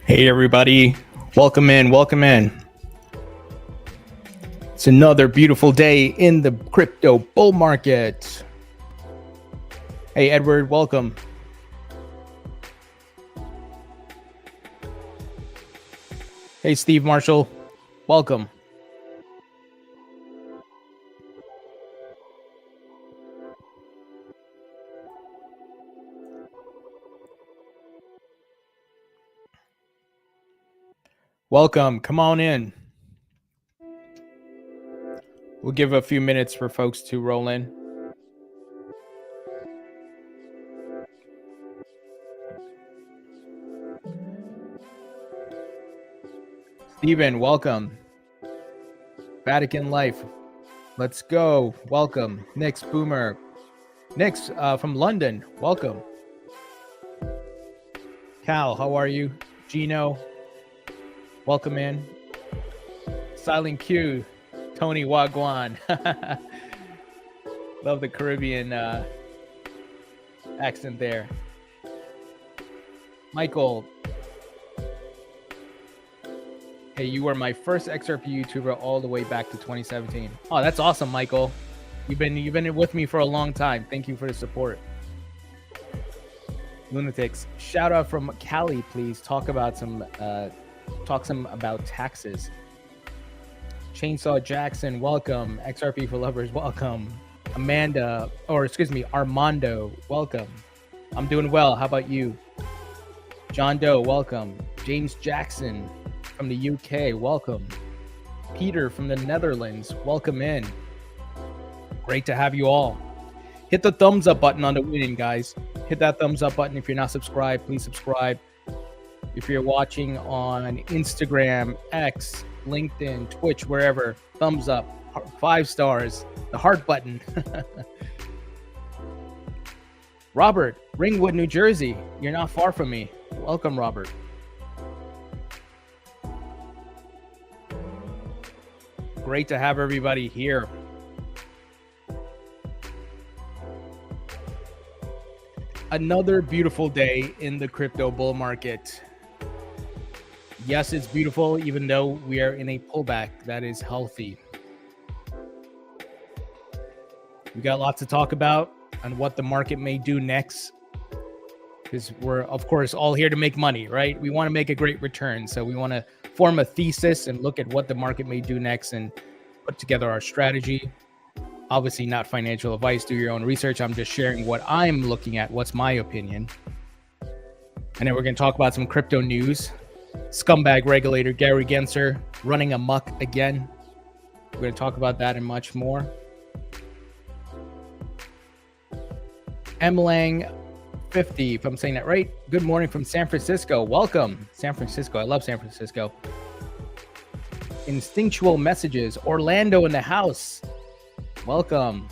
Hey everybody, welcome in, welcome in. It's another beautiful day in the crypto bull market. Hey Edward, welcome. Hey Steve Marshall, welcome. Welcome, come on in. We'll give a few minutes for folks to roll in. Steven, welcome. Vatican Life, let's go. Welcome. Nick's Boomer. Nick's from London, welcome. Cal, how are you? Gino, welcome in. Silent Q, Tony Wagwan. Love the Caribbean accent there. Michael, hey, you were my first XRP YouTuber all the way back to 2017. Oh, that's awesome, Michael. You've been with me for a long time. Thank you for the support. Lunatics, shout out from Cali, please. Talk some about taxes. Chainsaw Jackson, welcome. XRP for lovers, welcome. Armando, welcome. I'm doing well. How about you? John Doe, welcome. James Jackson from the UK, welcome. Peter from the Netherlands, welcome in. Great to have you all. Hit the thumbs up button on the winning, guys. Hit that thumbs up button. If you're not subscribed, please subscribe. If you're watching on Instagram, X, LinkedIn, Twitch, wherever, thumbs up, 5 stars, the heart button. Robert, Ringwood, New Jersey. You're not far from me. Welcome, Robert. Great to have everybody here. Another beautiful day in the crypto bull market. Yes, it's beautiful, even though we are in a pullback that is healthy. We got lots to talk about on what the market may do next, because we're, of course, all here to make money, right? We want to make a great return. So we want to form a thesis and look at what the market may do next and put together our strategy. Obviously not financial advice. Do your own research. I'm just sharing what I'm looking at. What's my opinion? And then we're going to talk about some crypto news. Scumbag regulator Gary Gensler running amok again. We're going to talk about that and much more. Mlang 50, if I'm saying that right. Good morning from San Francisco. Welcome, San Francisco. I love San Francisco. Instinctual messages. Orlando in the house. Welcome.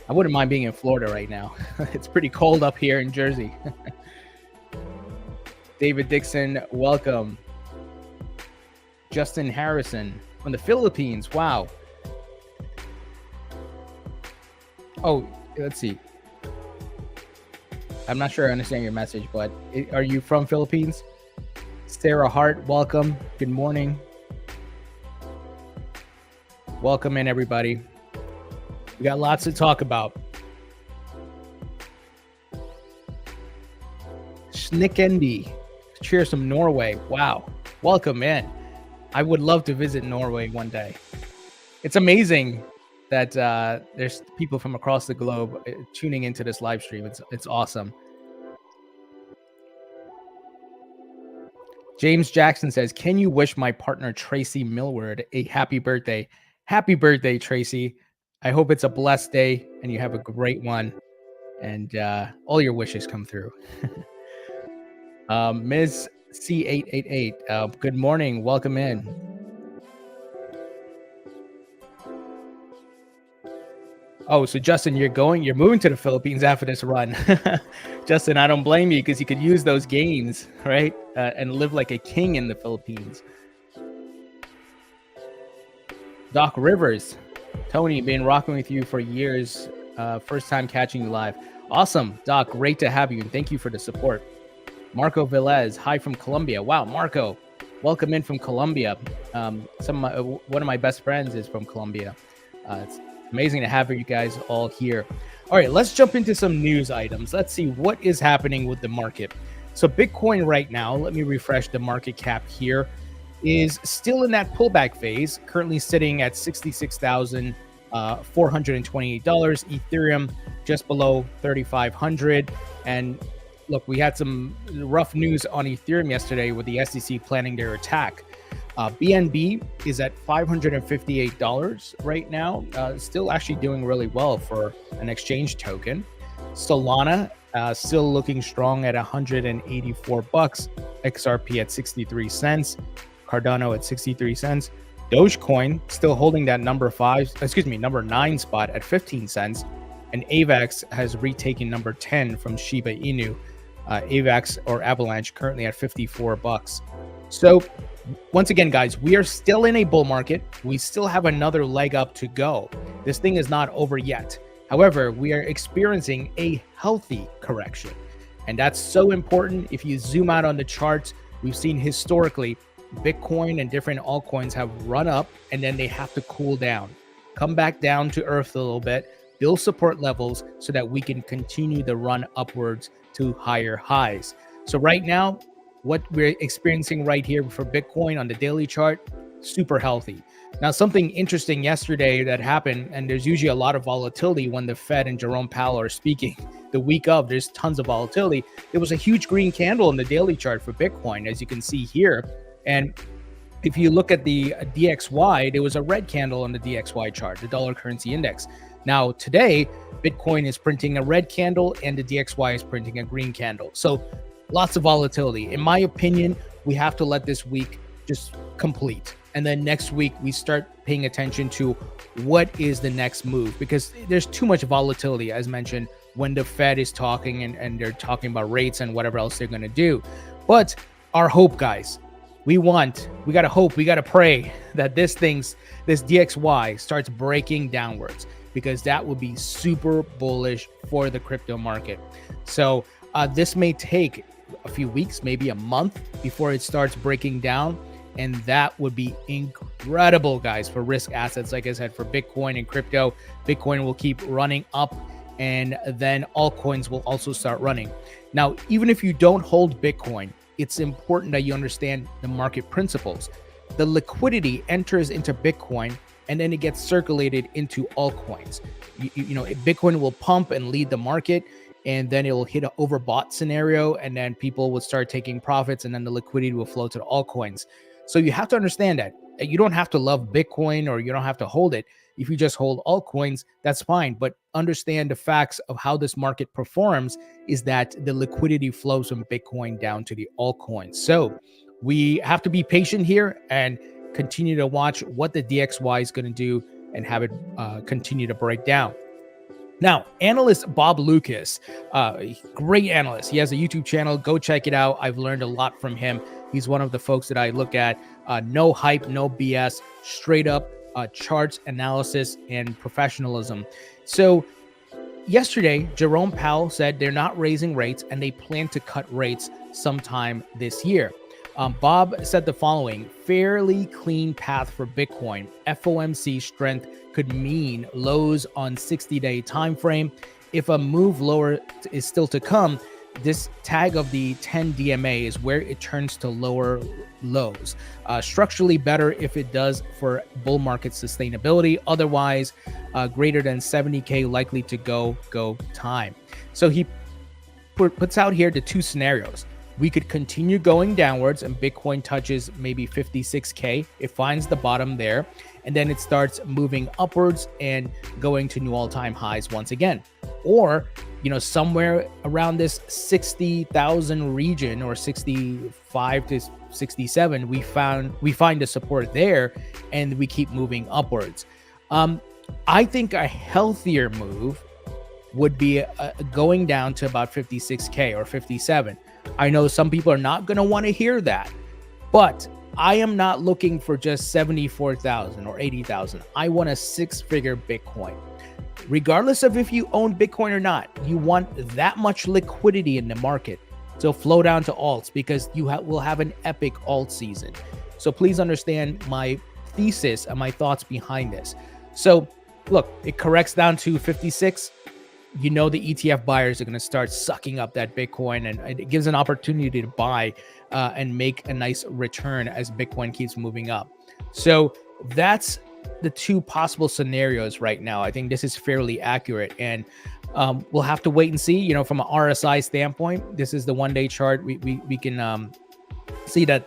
I wouldn't mind being in Florida right now. It's pretty cold up here in Jersey. David Dixon, welcome. Justin Harrison from the Philippines. Wow. Oh, let's see. I'm not sure I understand your message, but are you from Philippines? Sarah Hart, welcome. Good morning. Welcome in, everybody. We got lots to talk about. Snickendi, cheers from Norway. Wow, welcome in. I would love to visit Norway one day. It's amazing that there's people from across the globe tuning into this live stream. It's awesome. James Jackson says, can you wish my partner Tracy Millward a happy birthday? Happy birthday, Tracy. I hope it's a blessed day and you have a great one and all your wishes come through. Ms. C888, good morning. Welcome in. Oh, so Justin, you're moving to the Philippines after this run. Justin, I don't blame you because you could use those gains, right? And live like a king in the Philippines. Doc Rivers, Tony, been rocking with you for years. First time catching you live. Awesome, Doc, great to have you. And thank you for the support. Marco Velez, hi from Colombia. Wow, Marco, welcome in from Colombia. One of my best friends is from Colombia. It's amazing to have you guys all here. All right, let's jump into some news items. Let's see what is happening with the market. So Bitcoin right now, let me refresh the market cap here, is still in that pullback phase, currently sitting at $66,428. Ethereum just below 3,500. And look, we had some rough news on Ethereum yesterday with the SEC planning their attack. BNB is at $558 right now, still actually doing really well for an exchange token. Solana still looking strong at $184, XRP at 63 cents, Cardano at 63 cents. Dogecoin still holding that number 9 spot at 15 cents. And AVAX has retaken number 10 from Shiba Inu. AVAX or Avalanche currently at $54. So once again, guys, we are still in a bull market. We still have another leg up to go. This thing is not over yet. However, we are experiencing a healthy correction. And that's so important. If you zoom out on the charts, we've seen historically Bitcoin and different altcoins have run up and then they have to cool down, come back down to earth a little bit, build support levels so that we can continue the run upwards to higher highs. So right now, what we're experiencing right here for Bitcoin on the daily chart, super healthy. Now, something interesting yesterday that happened, and there's usually a lot of volatility when the Fed and Jerome Powell are speaking. The week of, there's tons of volatility. There was a huge green candle in the daily chart for Bitcoin, as you can see here. And if you look at the DXY, there was a red candle on the DXY chart, the dollar currency index. Now, today, Bitcoin is printing a red candle and the DXY is printing a green candle. So lots of volatility. In my opinion, we have to let this week just complete. And then next week, we start paying attention to what is the next move, because there's too much volatility, as mentioned, when the Fed is talking and they're talking about rates and whatever else they're going to do. But our hope, guys, we got to hope, we got to pray that this DXY starts breaking downwards, because that would be super bullish for the crypto market. So this may take a few weeks, maybe a month before it starts breaking down. And that would be incredible, guys, for risk assets. Like I said, for Bitcoin and crypto, Bitcoin will keep running up and then altcoins will also start running. Now, even if you don't hold Bitcoin, it's important that you understand the market principles. The liquidity enters into Bitcoin and then it gets circulated into altcoins. You know, Bitcoin will pump and lead the market, and then it'll hit an overbought scenario, and then people will start taking profits, and then the liquidity will flow to the altcoins. So you have to understand that you don't have to love Bitcoin or you don't have to hold it. If you just hold altcoins, that's fine. But understand the facts of how this market performs is that the liquidity flows from Bitcoin down to the altcoins. So we have to be patient here and continue to watch what the DXY is going to do and have it continue to break down. Now, analyst Bob Lucas, great analyst. He has a YouTube channel. Go check it out. I've learned a lot from him. He's one of the folks that I look at. No hype, no BS, straight up charts analysis and professionalism. So yesterday, Jerome Powell said they're not raising rates and they plan to cut rates sometime this year. Bob said the following: fairly clean path for Bitcoin. FOMC strength could mean lows on 60-day time frame. If a move lower is still to come, this tag of the 10 DMA is where it turns to lower lows. Structurally better if it does for bull market sustainability. Otherwise, greater than 70K likely to go time. So he puts out here the two scenarios. We could continue going downwards and Bitcoin touches maybe 56K. It finds the bottom there, and then it starts moving upwards and going to new all-time highs once again. Or, you know, somewhere around this 60,000 region, or 65 to 67, we find the support there and we keep moving upwards. I think a healthier move would be going down to about 56K or 57. I know some people are not going to want to hear that, but I am not looking for just 74,000 or 80,000. I want a six-figure Bitcoin. Regardless of if you own Bitcoin or not, you want that much liquidity in the market. So flow down to alts because you will have an epic alt season. So please understand my thesis and my thoughts behind this. So look, it corrects down to 56. You know the ETF buyers are going to start sucking up that Bitcoin, and it gives an opportunity to buy and make a nice return as Bitcoin keeps moving up. So that's the two possible scenarios right now. I think this is fairly accurate, and we'll have to wait and see. You know, from an RSI standpoint, this is the one-day chart. We can see that.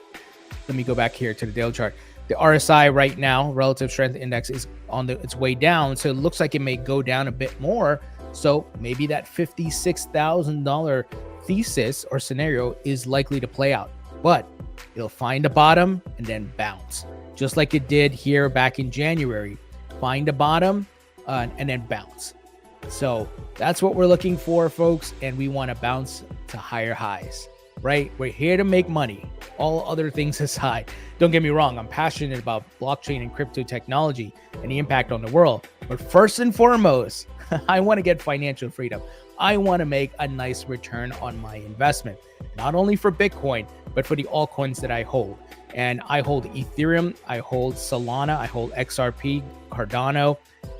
Let me go back here to the daily chart. The RSI right now, relative strength index, is on its way down. So it looks like it may go down a bit more. So maybe that $56,000 thesis or scenario is likely to play out, but it'll find a bottom and then bounce, just like it did here back in January. Find a bottom and then bounce. So that's what we're looking for, folks. And we want to bounce to higher highs, right? We're here to make money. All other things aside. Don't get me wrong, I'm passionate about blockchain and crypto technology and the impact on the world. But first and foremost, I want to get financial freedom. I want to make a nice return on my investment, not only for Bitcoin, but for the altcoins that I hold. And I hold Ethereum, I hold Solana, I hold XRP, Cardano,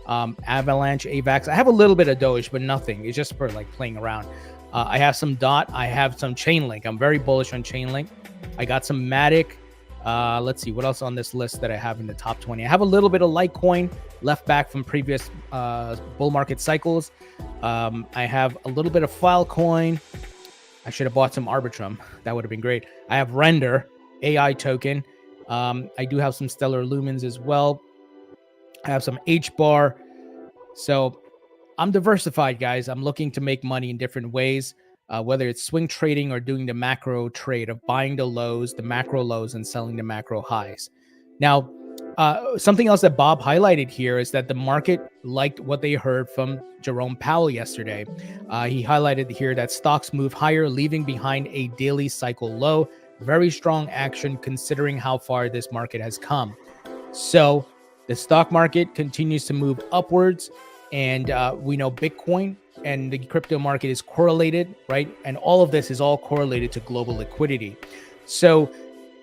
Avalanche, AVAX. I have a little bit of Doge, but nothing. It's just for like playing around. I have some DOT. I have some Chainlink. I'm very bullish on Chainlink. I got some Matic. Let's see what else on this list that I have in the top 20. I have a little bit of Litecoin left back from previous bull market cycles. I have a little bit of Filecoin. I should have bought some Arbitrum. That would have been great. I have Render, AI token. I do have some Stellar Lumens as well. I have some HBAR. So I'm diversified, guys. I'm looking to make money in different ways. Whether it's swing trading or doing the macro trade of buying the lows, the macro lows, and selling the macro highs. Now, something else that Bob highlighted here is that the market liked what they heard from Jerome Powell yesterday. He highlighted here that stocks move higher, leaving behind a daily cycle low. Very strong action considering how far this market has come. So the stock market continues to move upwards, and we know Bitcoin and the crypto market is correlated, right? And all of this is all correlated to global liquidity. So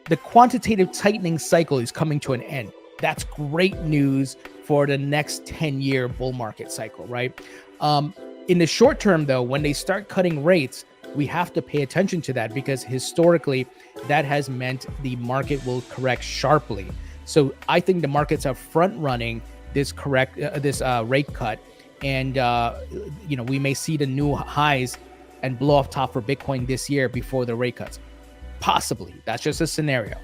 the quantitative tightening cycle is coming to an end. That's great news for the next 10-year bull market cycle, right? In the short term, though, when they start cutting rates, we have to pay attention to that because historically that has meant the market will correct sharply. So I think the markets are front running this rate cut. And, we may see the new highs and blow off top for Bitcoin this year before the rate cuts. Possibly. That's just a scenario.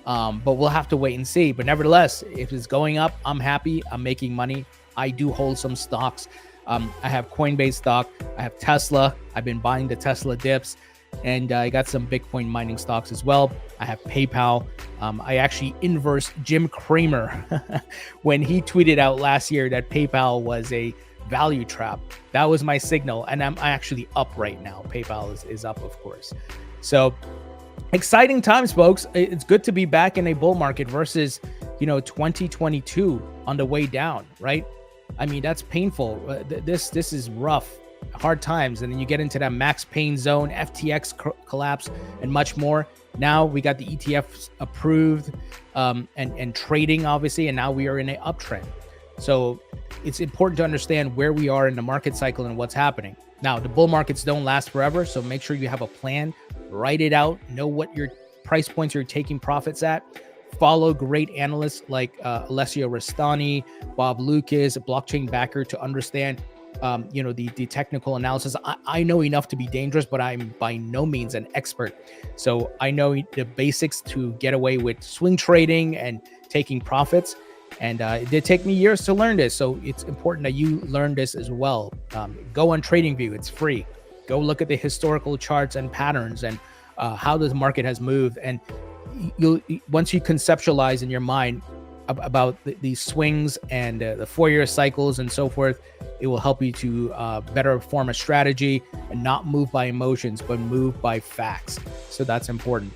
But we'll have to wait and see. But nevertheless, if it's going up, I'm happy. I'm making money. I do hold some stocks. I have Coinbase stock. I have Tesla. I've been buying the Tesla dips. And I got some Bitcoin mining stocks as well. I have PayPal. I actually inversed Jim Cramer when he tweeted out last year that PayPal was a value trap. That was my signal, and I'm actually up right now. PayPal is up, of course. So exciting times, folks. It's good to be back in a bull market versus 2022 on the way down, right? I mean, that's painful. This is rough, hard times, and then you get into that max pain zone, FTX collapse, and much more. Now we got the ETFs approved and trading, obviously, and now we are in an uptrend. So it's important to understand where we are in the market cycle and what's happening. Now, the bull markets don't last forever, so make sure you have a plan, write it out, know what your price points you're taking profits at. Follow great analysts like Alessio Rastani, Bob Lucas, a blockchain backer, to understand the technical analysis. I know enough to be dangerous, but I'm by no means an expert. So I know the basics to get away with swing trading and taking profits. And it did take me years to learn this. So it's important that you learn this as well. Go on TradingView. It's free. Go look at the historical charts and patterns and how the market has moved. And once you conceptualize in your mind about these swings and the 4-year cycles and so forth, it will help you to better form a strategy and not move by emotions, but move by facts. So that's important.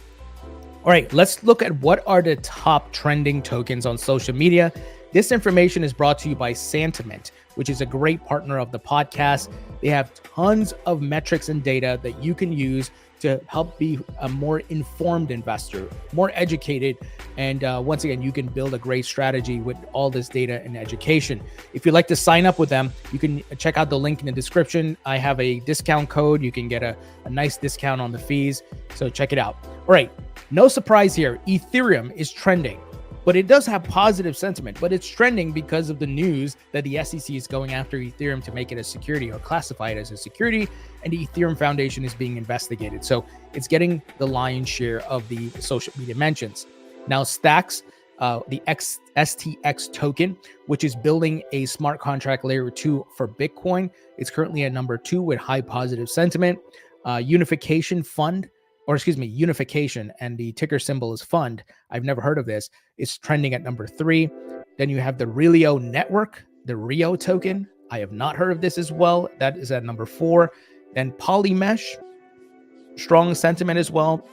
All right, let's look at what are the top trending tokens on social media. This information is brought to you by Santiment, which is a great partner of the podcast. They have tons of metrics and data that you can use to help be a more informed investor, more educated. And once again, you can build a great strategy with all this data and education. If you'd like to sign up with them, you can check out the link in the description. I have a discount code. You can get a nice discount on the fees. So check it out. All right. No surprise here. Ethereum is trending, but it does have positive sentiment, but it's trending because of the news that the SEC is going after Ethereum to make it a security or classify it as a security, and the Ethereum Foundation is being investigated. So it's getting the lion's share of the social media mentions. Now, Stacks, the STX token, which is building a smart contract layer 2 for Bitcoin, it's currently at number 2 with high positive sentiment. Unification, and the ticker symbol is fund. I've never heard of this. It's trending at number 3. Then you have the Relio network, the Rio token. I have not heard of this as well. That is at number 4. Then Polymesh, strong sentiment as well.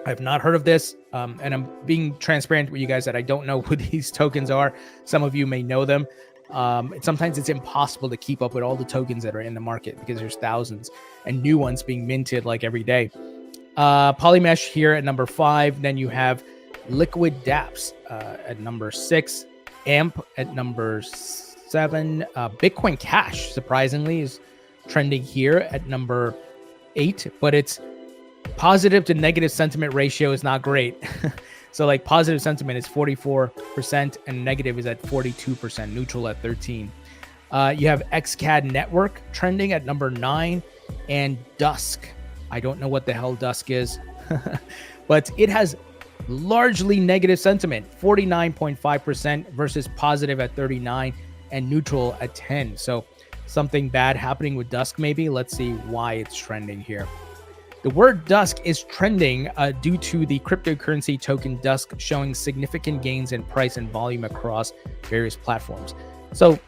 I have not heard of this. And I'm being transparent with you guys that I don't know who these tokens are. Some of you may know them. Sometimes it's impossible to keep up with all the tokens that are in the market because there's thousands and new ones being minted like every day. Polymesh here at number 5. Then you have Liquid dApps at number 6. AMP at number 7. Bitcoin Cash, surprisingly, is trending here at number 8, but it's positive to negative sentiment ratio is not great. So like positive sentiment is 44% and negative is at 42%, neutral at 13. You have XCAD Network trending at number 9, and Dusk. I don't know what the hell Dusk is, but it has largely negative sentiment, 49.5% versus positive at 39 and neutral at 10. So something bad happening with Dusk maybe. Let's see why it's trending here. The word Dusk is trending due to the cryptocurrency token Dusk showing significant gains in price and volume across various platforms. So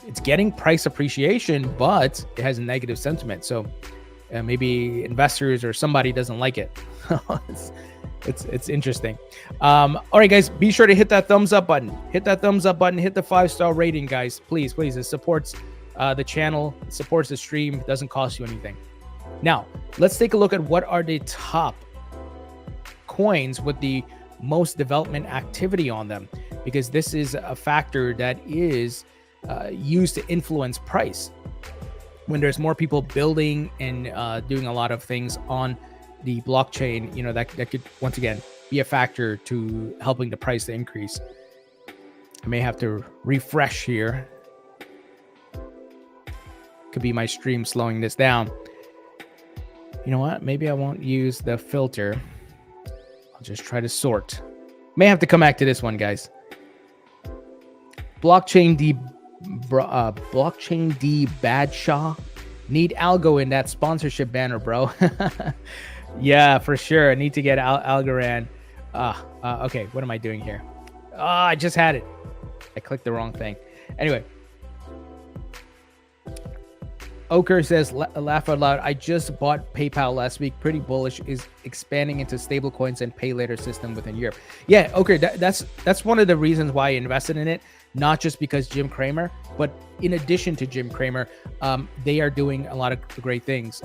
it's getting price appreciation, but it has a negative sentiment. So maybe investors or somebody doesn't like it. It's interesting. All right, guys, be sure to hit that thumbs up button. Hit that thumbs up button. Hit the 5-star rating, guys. Please. It supports the channel. It supports the stream. It doesn't cost you anything. Now, let's take a look at what are the top coins with the most development activity on them, because this is a factor that is used to influence price. When there's more people building and doing a lot of things on the blockchain, you know, that could once again be a factor to helping the price to increase. I may have to refresh here. Could be my stream slowing this down. You know what? Maybe I won't use the filter. I'll just try to sort. May have to come back to this one, guys. Blockchain D Badshaw. Need algo in that sponsorship banner, bro. Yeah, for sure. I need to get Algorand. Okay, what am I doing here? I just had it. I clicked the wrong thing. Anyway. Oker says, laugh out loud. I just bought PayPal last week. Pretty bullish. Is expanding into stablecoins and pay later system within Europe. Yeah, Oker, that's one of the reasons why I invested in it. Not just because Jim Cramer, but in addition to Jim Cramer, they are doing a lot of great things.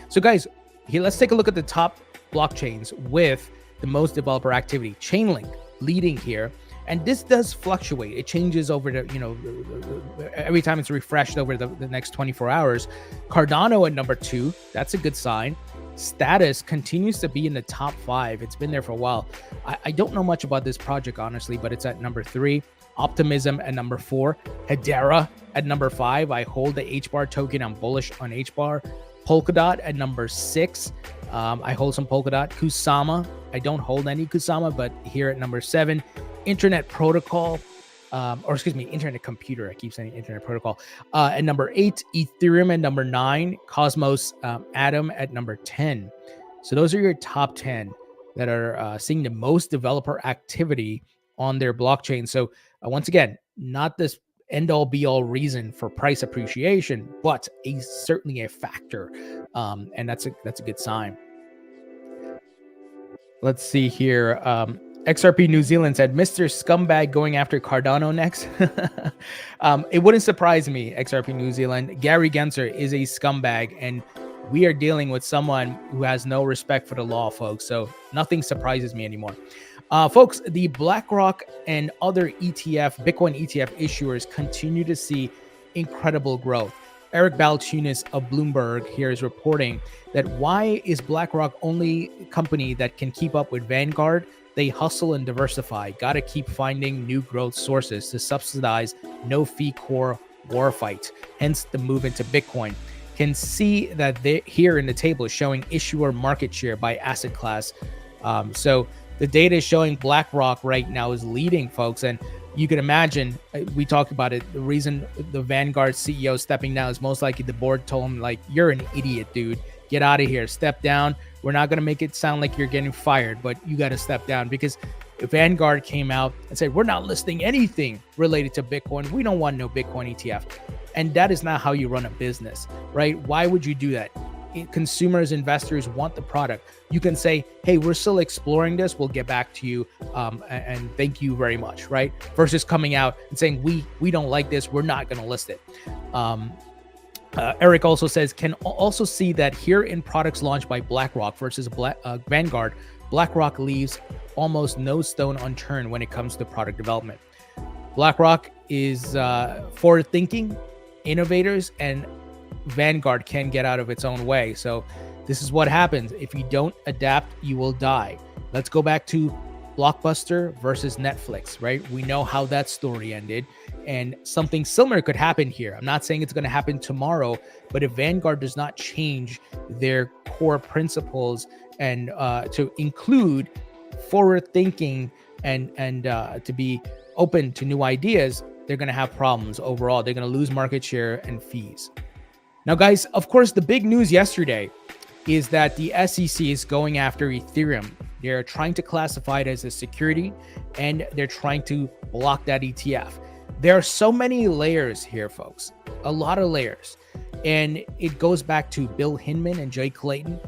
So guys, here, let's take a look at the top blockchains with the most developer activity. Chainlink leading here. And this does fluctuate. It changes over the, every time it's refreshed over the next 24 hours. Cardano at number 2. That's a good sign. Status continues to be in the top 5. It's been there for a while. I don't know much about this project, honestly, but it's at number 3. Optimism at number 4. Hedera at number 5. I hold the HBAR token. I'm bullish on HBAR. Polkadot at number 6. I hold some Polkadot. Kusama. I don't hold any Kusama, but here at number 7. Internet Protocol, Internet Computer. I keep saying Internet Protocol. At number 8, Ethereum at number 9, Cosmos Atom at number 10. So those are your top 10 that are seeing the most developer activity on their blockchain. So once again, not this end-all be-all reason for price appreciation, but certainly a factor, and that's a good sign. Let's see here. XRP New Zealand said, Mr. Scumbag going after Cardano next. It wouldn't surprise me, XRP New Zealand. Gary Gensler is a scumbag, and we are dealing with someone who has no respect for the law, folks. So nothing surprises me anymore. Folks, the BlackRock and other Bitcoin ETF issuers continue to see incredible growth. Eric Balchunas of Bloomberg here is reporting that why is BlackRock only company that can keep up with Vanguard? They hustle and diversify. Got to keep finding new growth sources to subsidize no-fee core warfight. Hence the move into Bitcoin. Can see that they here in the table is showing issuer market share by asset class. So the data is showing BlackRock right now is leading, folks. And you can imagine, we talked about it, the reason the Vanguard CEO stepping down is most likely the board told him, like, you're an idiot, dude. Get out of here. Step down. We're not going to make it sound like you're getting fired, but you got to step down, because Vanguard came out and said, we're not listing anything related to Bitcoin. We don't want no Bitcoin ETF. And that is not how you run a business, right? Why would you do that? Consumers, investors want the product. You can say, hey, we're still exploring this. We'll get back to you. And thank you very much, right? Versus coming out and saying, we don't like this. We're not going to list it. Eric also says, can also see that here in products launched by BlackRock versus Vanguard, BlackRock leaves almost no stone unturned when it comes to product development. BlackRock is forward-thinking, innovators, and Vanguard can get out of its own way. So this is what happens. If you don't adapt, you will die. Let's go back to Blockbuster versus Netflix, right? We know how that story ended, and something similar could happen here. I'm not saying it's going to happen tomorrow, but if Vanguard does not change their core principles and to include forward thinking and to be open to new ideas, they're going to have problems overall. They're going to lose market share and fees. Now, guys, of course, the big news yesterday is that the SEC is going after Ethereum. They're trying to classify it as a security, and they're trying to block that ETF. There are so many layers here, folks, a lot of layers. And it goes back to Bill Hinman and Jay Clayton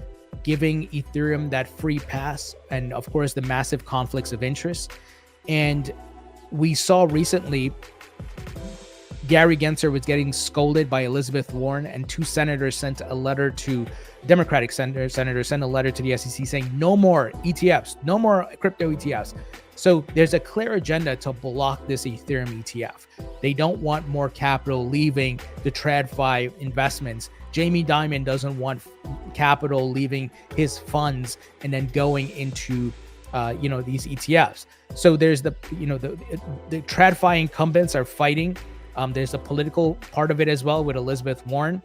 giving Ethereum that free pass, and of course, the massive conflicts of interest. And we saw recently Gary Gensler was getting scolded by Elizabeth Warren, and two senators sent a letter to Democratic senators sent a letter to the SEC saying no more ETFs, no more crypto ETFs. So there's a clear agenda to block this Ethereum ETF. They don't want more capital leaving the TradFi investments. Jamie Dimon doesn't want capital leaving his funds and then going into these ETFs. So there's the TradFi incumbents are fighting. There's a political part of it as well with Elizabeth Warren.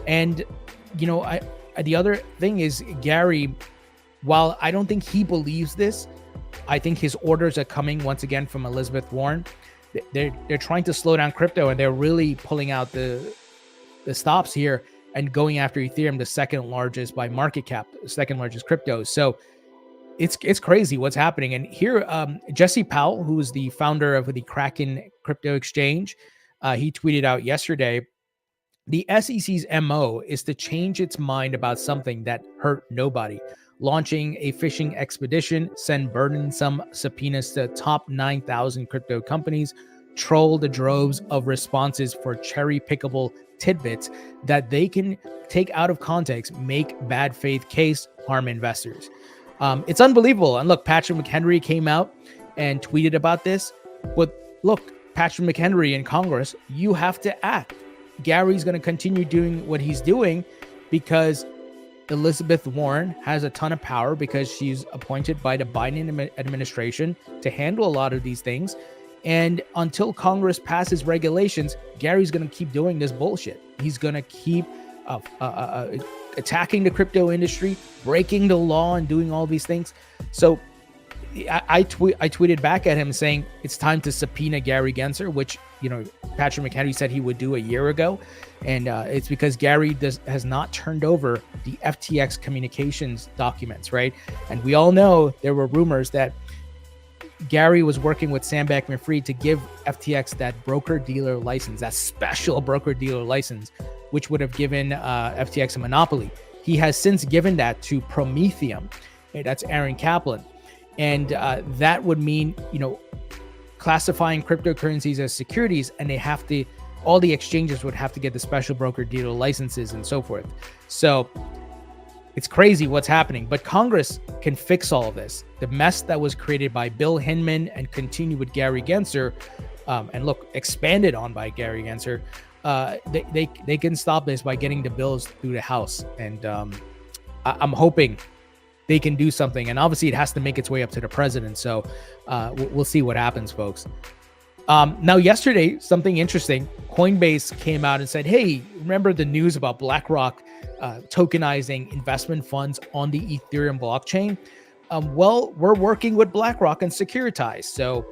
And, the other thing is Gary, while I don't think he believes this, I think his orders are coming once again from Elizabeth Warren. They're trying to slow down crypto, and they're really pulling out the stops here and going after Ethereum, the second largest by market cap, the second largest crypto. So it's crazy what's happening. And here, Jesse Powell, who is the founder of the Kraken crypto exchange, he tweeted out yesterday, the SEC's MO is to change its mind about something that hurt nobody. Launching a phishing expedition, send burdensome subpoenas to top 9,000 crypto companies, troll the droves of responses for cherry-pickable tidbits that they can take out of context, make bad faith case, harm investors. It's unbelievable. And look, Patrick McHenry came out and tweeted about this. But look, Patrick McHenry in Congress, you have to act. Gary's going to continue doing what he's doing because Elizabeth Warren has a ton of power because she's appointed by the Biden administration to handle a lot of these things. And until Congress passes regulations, Gary's going to keep doing this bullshit. He's going to keep attacking the crypto industry, breaking the law, and doing all these things. So I tweeted back at him saying it's time to subpoena Gary Gensler, which Patrick McHenry said he would do a year ago, and it's because Gary has not turned over the FTX communications documents, right? And we all know there were rumors that Gary was working with Sam Bankman-Fried to give FTX that broker-dealer license, that special broker-dealer license, which would have given FTX a monopoly. He has since given that to Prometheum. That's Aaron Kaplan. And that would mean, classifying cryptocurrencies as securities, and all the exchanges would have to get the special broker-dealer licenses and so forth. So It's crazy what's happening, but Congress can fix all of this. The mess that was created by Bill Hinman and continued with Gary Gensler, and look, expanded on by Gary Gensler, they can stop this by getting the bills through the House. And I'm hoping they can do something. And obviously it has to make its way up to the president. So we'll see what happens, folks. Now, yesterday, something interesting, Coinbase came out and said, hey, remember the news about BlackRock tokenizing investment funds on the Ethereum blockchain? Well, we're working with BlackRock and Securitize. So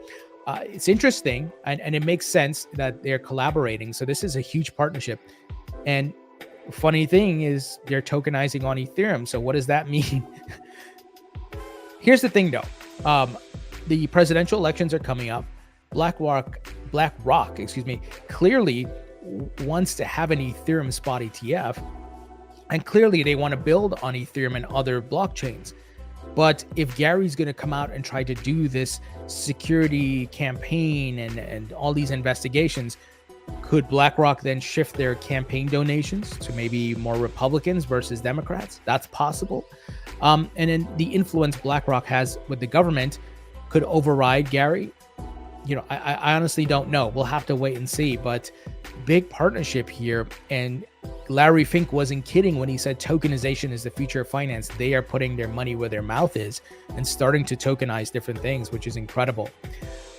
it's interesting, and it makes sense that they're collaborating. So this is a huge partnership. And funny thing is they're tokenizing on Ethereum. So what does that mean? Here's the thing, though. The presidential elections are coming up. BlackRock, clearly wants to have an Ethereum spot ETF. And clearly they want to build on Ethereum and other blockchains. But if Gary's going to come out and try to do this security campaign and all these investigations, could BlackRock then shift their campaign donations to maybe more Republicans versus Democrats? That's possible. And then the influence BlackRock has with the government could override Gary. You know, I honestly don't know. We'll have to wait and see. But big partnership here. And Larry Fink wasn't kidding when he said tokenization is the future of finance. They are putting their money where their mouth is and starting to tokenize different things, which is incredible.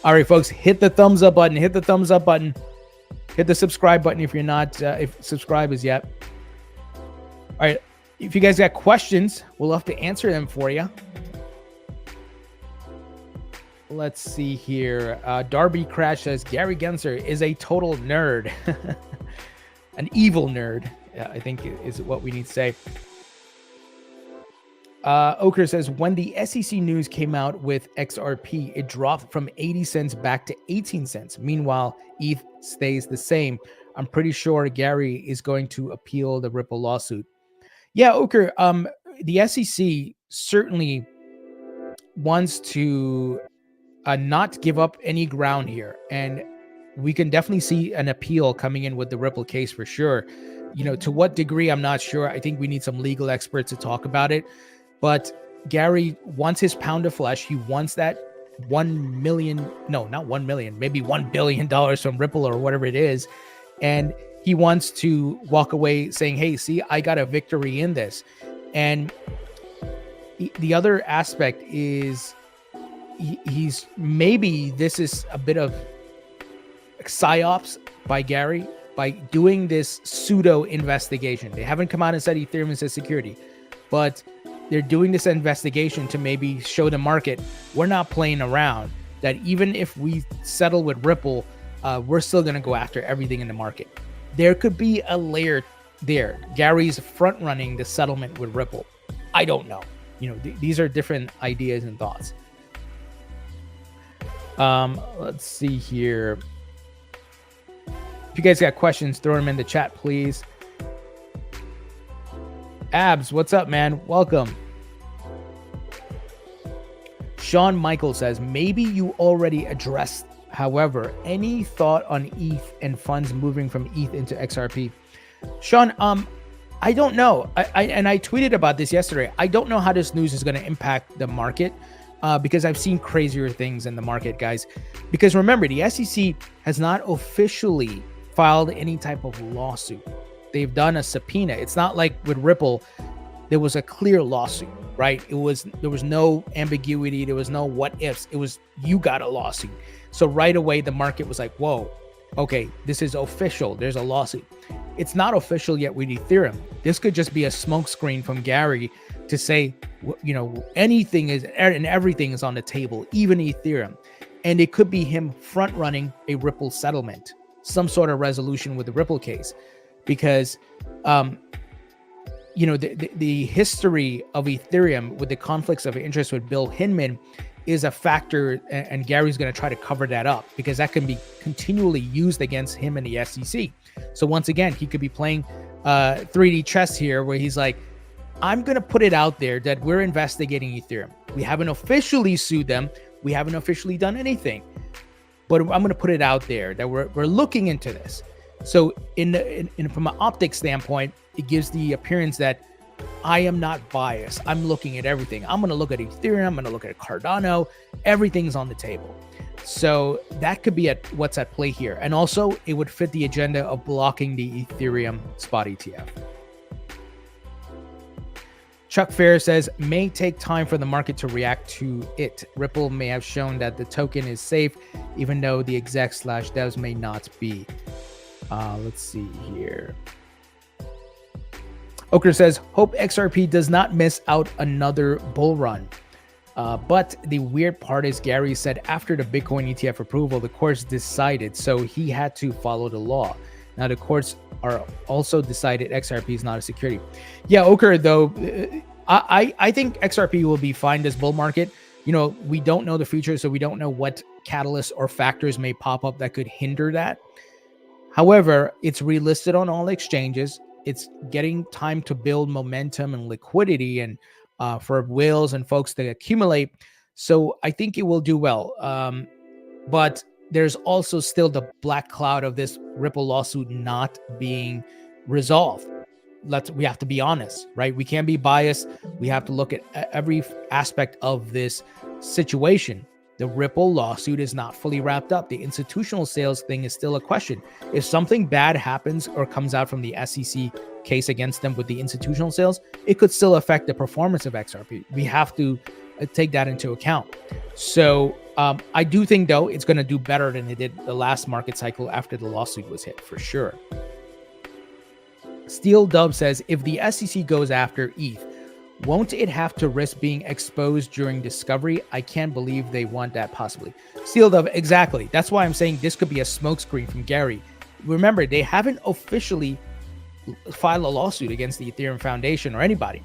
All right, folks, hit the thumbs up button. Hit the thumbs up button. Hit the subscribe button if you're not if subscribers yet. All right, if you guys got questions, we'll have to answer them for you. Let's see here. Darby Crash says Gary Gensler is a total nerd. An evil nerd, I think is what we need to say. Oker says, when the SEC news came out with XRP, it dropped from 80 cents back to 18 cents. Meanwhile, ETH stays the same. I'm pretty sure Gary is going to appeal the Ripple lawsuit. Yeah, Oker, the SEC certainly wants to not give up any ground here. And we can definitely see an appeal coming in with the Ripple case for sure. You know, to what degree, I'm not sure. I think we need some legal experts to talk about it. But Gary wants his pound of flesh. He wants that maybe $1 billion from Ripple or whatever it is. And he wants to walk away saying, hey, see, I got a victory in this. And the other aspect is he's maybe this is a bit of psyops by Gary by doing this pseudo investigation. They haven't come out and said Ethereum is a security, but they're doing this investigation to maybe show the market we're not playing around, that even if we settle with Ripple, we're still going to go after everything in the market. There could be a layer there. Gary's front running the settlement with Ripple. I don't know. You know, these are different ideas and thoughts. Let's see here. If you guys got questions, throw them in the chat, please. Abs, what's up, man? Welcome. Sean Michael says, maybe you already addressed. However, any thought on ETH and funds moving from ETH into XRP? Sean, I don't know. I tweeted about this yesterday. I don't know how this news is going to impact the market because I've seen crazier things in the market, guys. Because remember, the SEC has not officially filed any type of lawsuit. They've done a subpoena. It's not like with Ripple, there was a clear lawsuit, right? There was no ambiguity. There was no what ifs. It was, you got a lawsuit. So right away, the market was like, whoa, okay, this is official. There's a lawsuit. It's not official yet with Ethereum. This could just be a smokescreen from Gary to say, you know, anything is and everything is on the table, even Ethereum. And it could be him front running a Ripple settlement, some sort of resolution with the Ripple case. Because, you know, the history of Ethereum with the conflicts of interest with Bill Hinman is a factor, and Gary's going to try to cover that up because that can be continually used against him and the SEC. So once again, he could be playing 3D chess here where he's like, I'm going to put it out there that we're investigating Ethereum. We haven't officially sued them. We haven't officially done anything, but I'm going to put it out there that we're looking into this. So from an optics standpoint, it gives the appearance that I am not biased. I'm looking at everything. I'm going to look at Ethereum. I'm going to look at Cardano. Everything's on the table. So that could be what's at play here. And also, it would fit the agenda of blocking the Ethereum spot ETF. Chuck Fair says, may take time for the market to react to it. Ripple may have shown that the token is safe, even though the exec/devs may not be. Let's see here. Oker says, hope XRP does not miss out another bull run. But the weird part is Gary said after the Bitcoin ETF approval, the courts decided, so he had to follow the law. Now the courts are also decided XRP is not a security. Yeah, Oker, though, I think XRP will be fine this bull market. You know, we don't know the future, so we don't know what catalysts or factors may pop up that could hinder that. However, it's relisted on all exchanges. It's getting time to build momentum and liquidity and for whales and folks to accumulate. So I think it will do well. But there's also still the black cloud of this Ripple lawsuit not being resolved. We have to be honest, right? We can't be biased. We have to look at every aspect of this situation. The Ripple lawsuit is not fully wrapped up. The institutional sales thing is still a question. If something bad happens or comes out from the SEC case against them with the institutional sales, it could still affect the performance of XRP. We have to take that into account. So I do think, though, it's going to do better than it did the last market cycle after the lawsuit was hit, for sure. Steel Dub says, if the SEC goes after ETH, won't it have to risk being exposed during discovery? I can't believe they want that possibly. Steel Dove, exactly. That's why I'm saying this could be a smokescreen from Gary. Remember, they haven't officially filed a lawsuit against the Ethereum Foundation or anybody.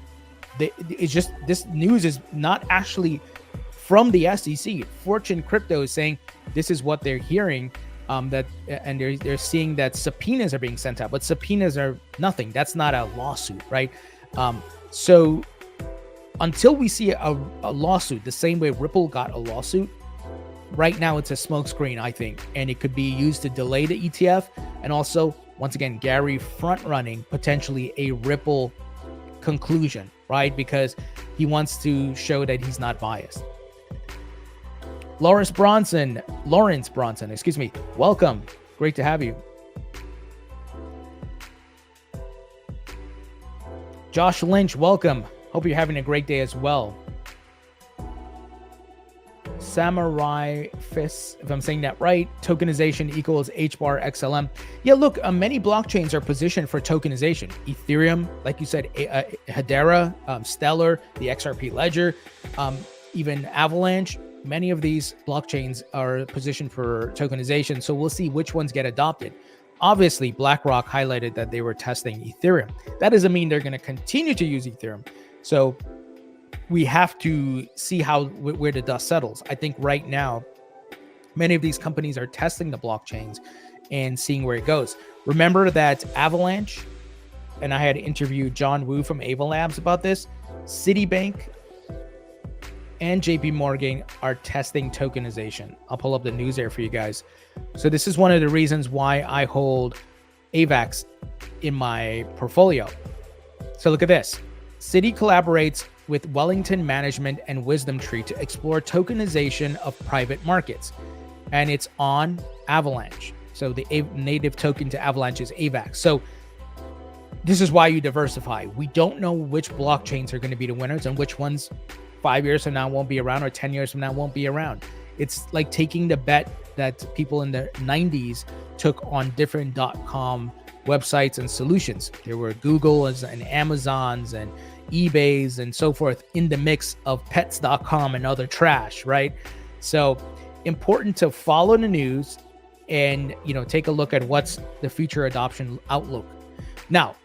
It's just, this news is not actually from the SEC. Fortune Crypto is saying this is what they're hearing, and they're seeing that subpoenas are being sent out, but subpoenas are nothing. That's not a lawsuit, right? So until we see a lawsuit, the same way Ripple got a lawsuit, right now it's a smokescreen, I think, and it could be used to delay the ETF. And also, once again, Gary front-running potentially a Ripple conclusion, right? Because he wants to show that he's not biased. Lawrence Bronson, excuse me. Welcome. Great to have you. Josh Lynch, welcome. Hope you're having a great day as well. Samurai Fist, if I'm saying that right, tokenization equals HBAR XLM. Yeah, look, many blockchains are positioned for tokenization. Ethereum, like you said, Hedera, Stellar, the XRP Ledger, even Avalanche. Many of these blockchains are positioned for tokenization. So we'll see which ones get adopted. Obviously, BlackRock highlighted that they were testing Ethereum. That doesn't mean they're going to continue to use Ethereum. So we have to see where the dust settles. I think right now, many of these companies are testing the blockchains and seeing where it goes. Remember that Avalanche, and I had interviewed John Wu from Ava Labs about this, Citibank and JP Morgan are testing tokenization. I'll pull up the news there for you guys. So this is one of the reasons why I hold AVAX in my portfolio. So look at this. Citi collaborates with Wellington Management and Wisdom Tree to explore tokenization of private markets. And it's on Avalanche. So the native token to Avalanche is AVAX. So this is why you diversify. We don't know which blockchains are going to be the winners and which ones 5 years from now won't be around or 10 years from now won't be around. It's like taking the bet that people in the 90s took on different .com websites and solutions. There were Googles and Amazons and eBays and so forth in the mix of pets.com and other trash, right? So important to follow the news and, take a look at what's the future adoption outlook. Now,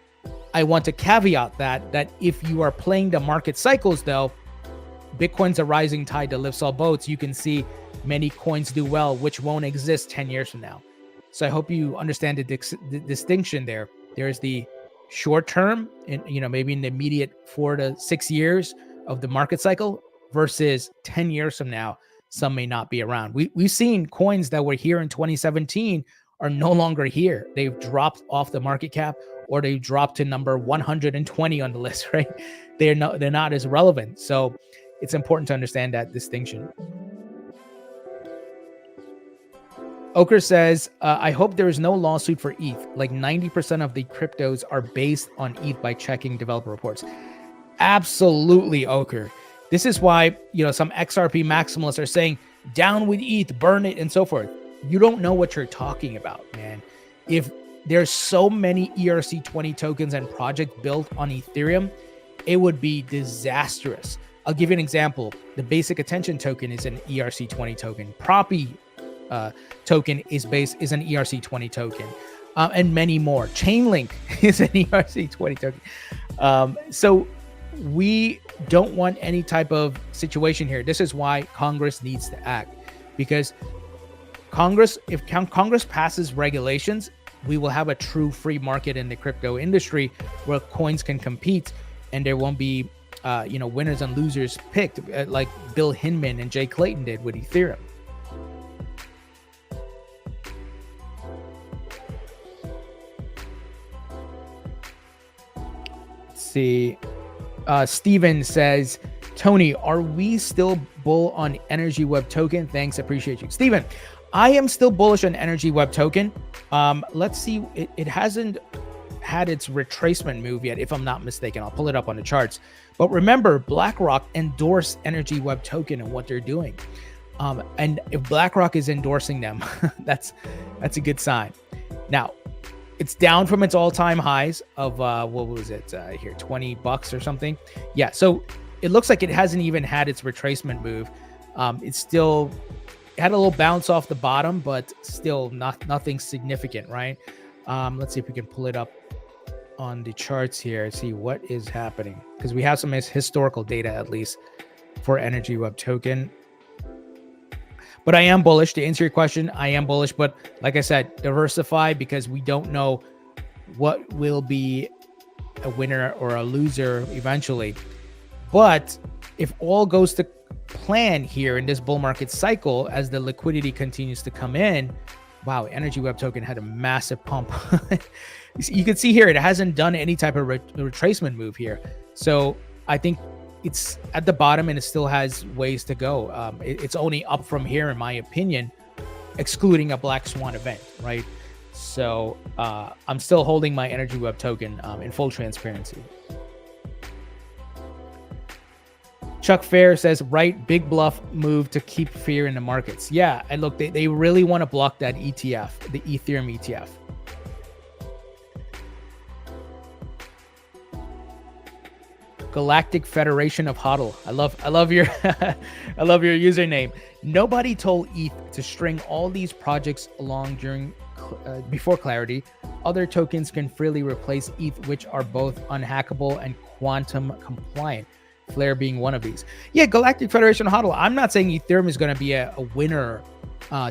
I want to caveat that if you are playing the market cycles, though, Bitcoin's a rising tide that lifts all boats. You can see many coins do well, which won't exist 10 years from now. So I hope you understand the distinction there. There's the short term, and maybe in the immediate 4 to 6 years of the market cycle versus 10 years from now, some may not be around. We've seen coins that were here in 2017 are no longer here. They've dropped off the market cap or they drop to number 120 on the list, right? They're not as relevant. So it's important to understand that distinction. Oker says, I hope there is no lawsuit for ETH. Like 90% of the cryptos are based on ETH by checking developer reports. Absolutely, Oker. This is why, some XRP maximalists are saying, down with ETH, burn it, and so forth. You don't know what you're talking about, man. If there's so many ERC20 tokens and projects built on Ethereum, it would be disastrous. I'll give you an example. The basic attention token is an ERC20 token. Proppy token is an ERC20 token, and many more. Chainlink is an ERC20 token. So we don't want any type of situation here. This is why Congress needs to act, because if Congress passes regulations, we will have a true free market in the crypto industry where coins can compete, and there won't be winners and losers picked like Bill Hinman and Jay Clayton did with Ethereum. Let's see. Steven says, Tony, are we still bull on Energy Web token? Thanks, appreciate you. Steven, I am still bullish on Energy Web token. Let's see, it hasn't had its retracement move yet, if I'm not mistaken. I'll pull it up on the charts. But remember, BlackRock endorsed Energy Web token and what they're doing. And if BlackRock is endorsing them, that's a good sign. Now, it's down from its all-time highs of what was it here, $20 or something. Yeah, so it looks like it hasn't even had its retracement move. It's still had a little bounce off the bottom, but still nothing significant, right? Let's see if we can pull it up on the charts here, see what is happening, because we have some historical data at least for Energy Web token. But I am bullish. To answer your question, I am bullish. But like I said, diversify, because we don't know what will be a winner or a loser eventually. But if all goes to plan here in this bull market cycle, as the liquidity continues to come in, wow, Energy Web token had a massive pump. You can see here, it hasn't done any type of retracement move here. So I think it's at the bottom and it still has ways to go. It's only up from here, in my opinion, excluding a black swan event, right? So I'm still holding my Energy Web token in full transparency. Chuck Fair says, right, big bluff move to keep fear in the markets. Yeah, and look, they really want to block that ETF, the Ethereum ETF. Galactic Federation of HODL. I love your I love your username. Nobody told ETH to string all these projects along before Clarity. Other tokens can freely replace ETH, which are both unhackable and quantum compliant. Flare being one of these. Yeah, Galactic Federation of HODL. I'm not saying Ethereum is going to be a winner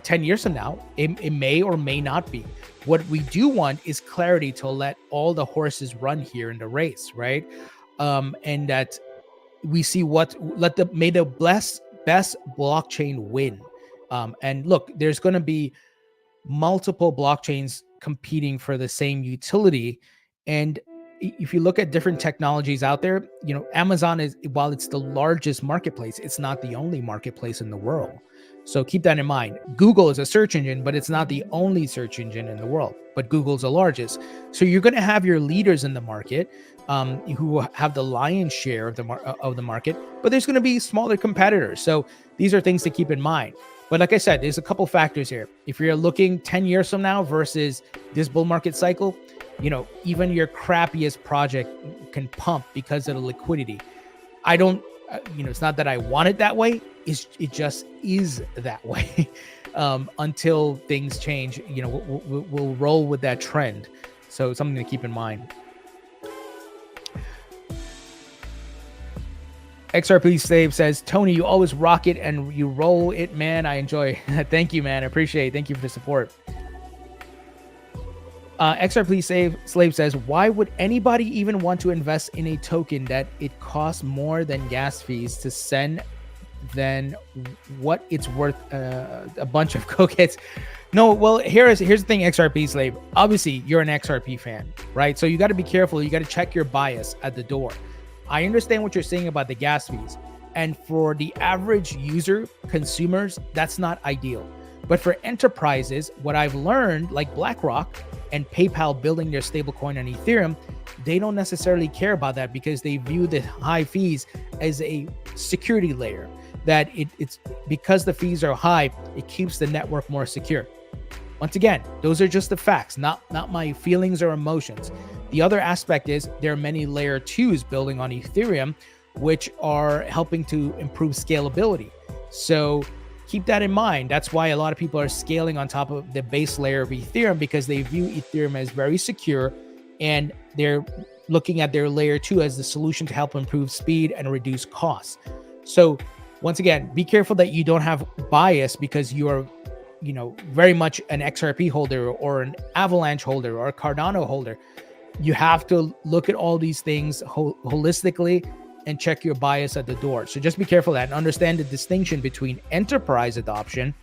10 years from now. It may or may not be. What we do want is clarity to let all the horses run here in the race, right? And that we see may the best blockchain win. And look, there's going to be multiple blockchains competing for the same utility. And if you look at different technologies out there, Amazon is, while it's the largest marketplace, it's not the only marketplace in the world. So keep that in mind. Google is a search engine, but it's not the only search engine in the world, but Google's the largest. So you're going to have your leaders in the market who have the lion's share of the market, but there's going to be smaller competitors. So these are things to keep in mind. But like I said, there's a couple factors here. If you're looking 10 years from now versus this bull market cycle, even your crappiest project can pump because of the liquidity. I don't, it's not that I want it that way. It just is that way until things change. We'll roll with that trend. So something to keep in mind. XRP Slave says, Tony, you always rock it and you roll it, man. I enjoy it. Thank you, man. I appreciate it. Thank you for the support. XRP Slave says, why would anybody even want to invest in a token that it costs more than gas fees to send than what it's worth? A bunch of cokeheads. No, well, here's the thing, XRP Slave. Obviously, you're an XRP fan. right? So you got to be careful. You got to check your bias at the door. I understand what you're saying about the gas fees. And for the average user, consumers, that's not ideal. But for enterprises, what I've learned, like BlackRock and PayPal building their stablecoin on Ethereum, they don't necessarily care about that because they view the high fees as a security layer. That it's because the fees are high, it keeps the network more secure. Once again, those are just the facts, not my feelings or emotions. The other aspect is there are many layer 2s building on Ethereum, which are helping to improve scalability. So keep that in mind. That's why a lot of people are scaling on top of the base layer of Ethereum, because they view Ethereum as very secure, and they're looking at their layer 2 as the solution to help improve speed and reduce costs. So once again, be careful that you don't have bias because you are, very much an XRP holder or an Avalanche holder or a Cardano holder. You have to look at all these things holistically and check your bias at the door. So just be careful of that and understand the distinction between enterprise adoption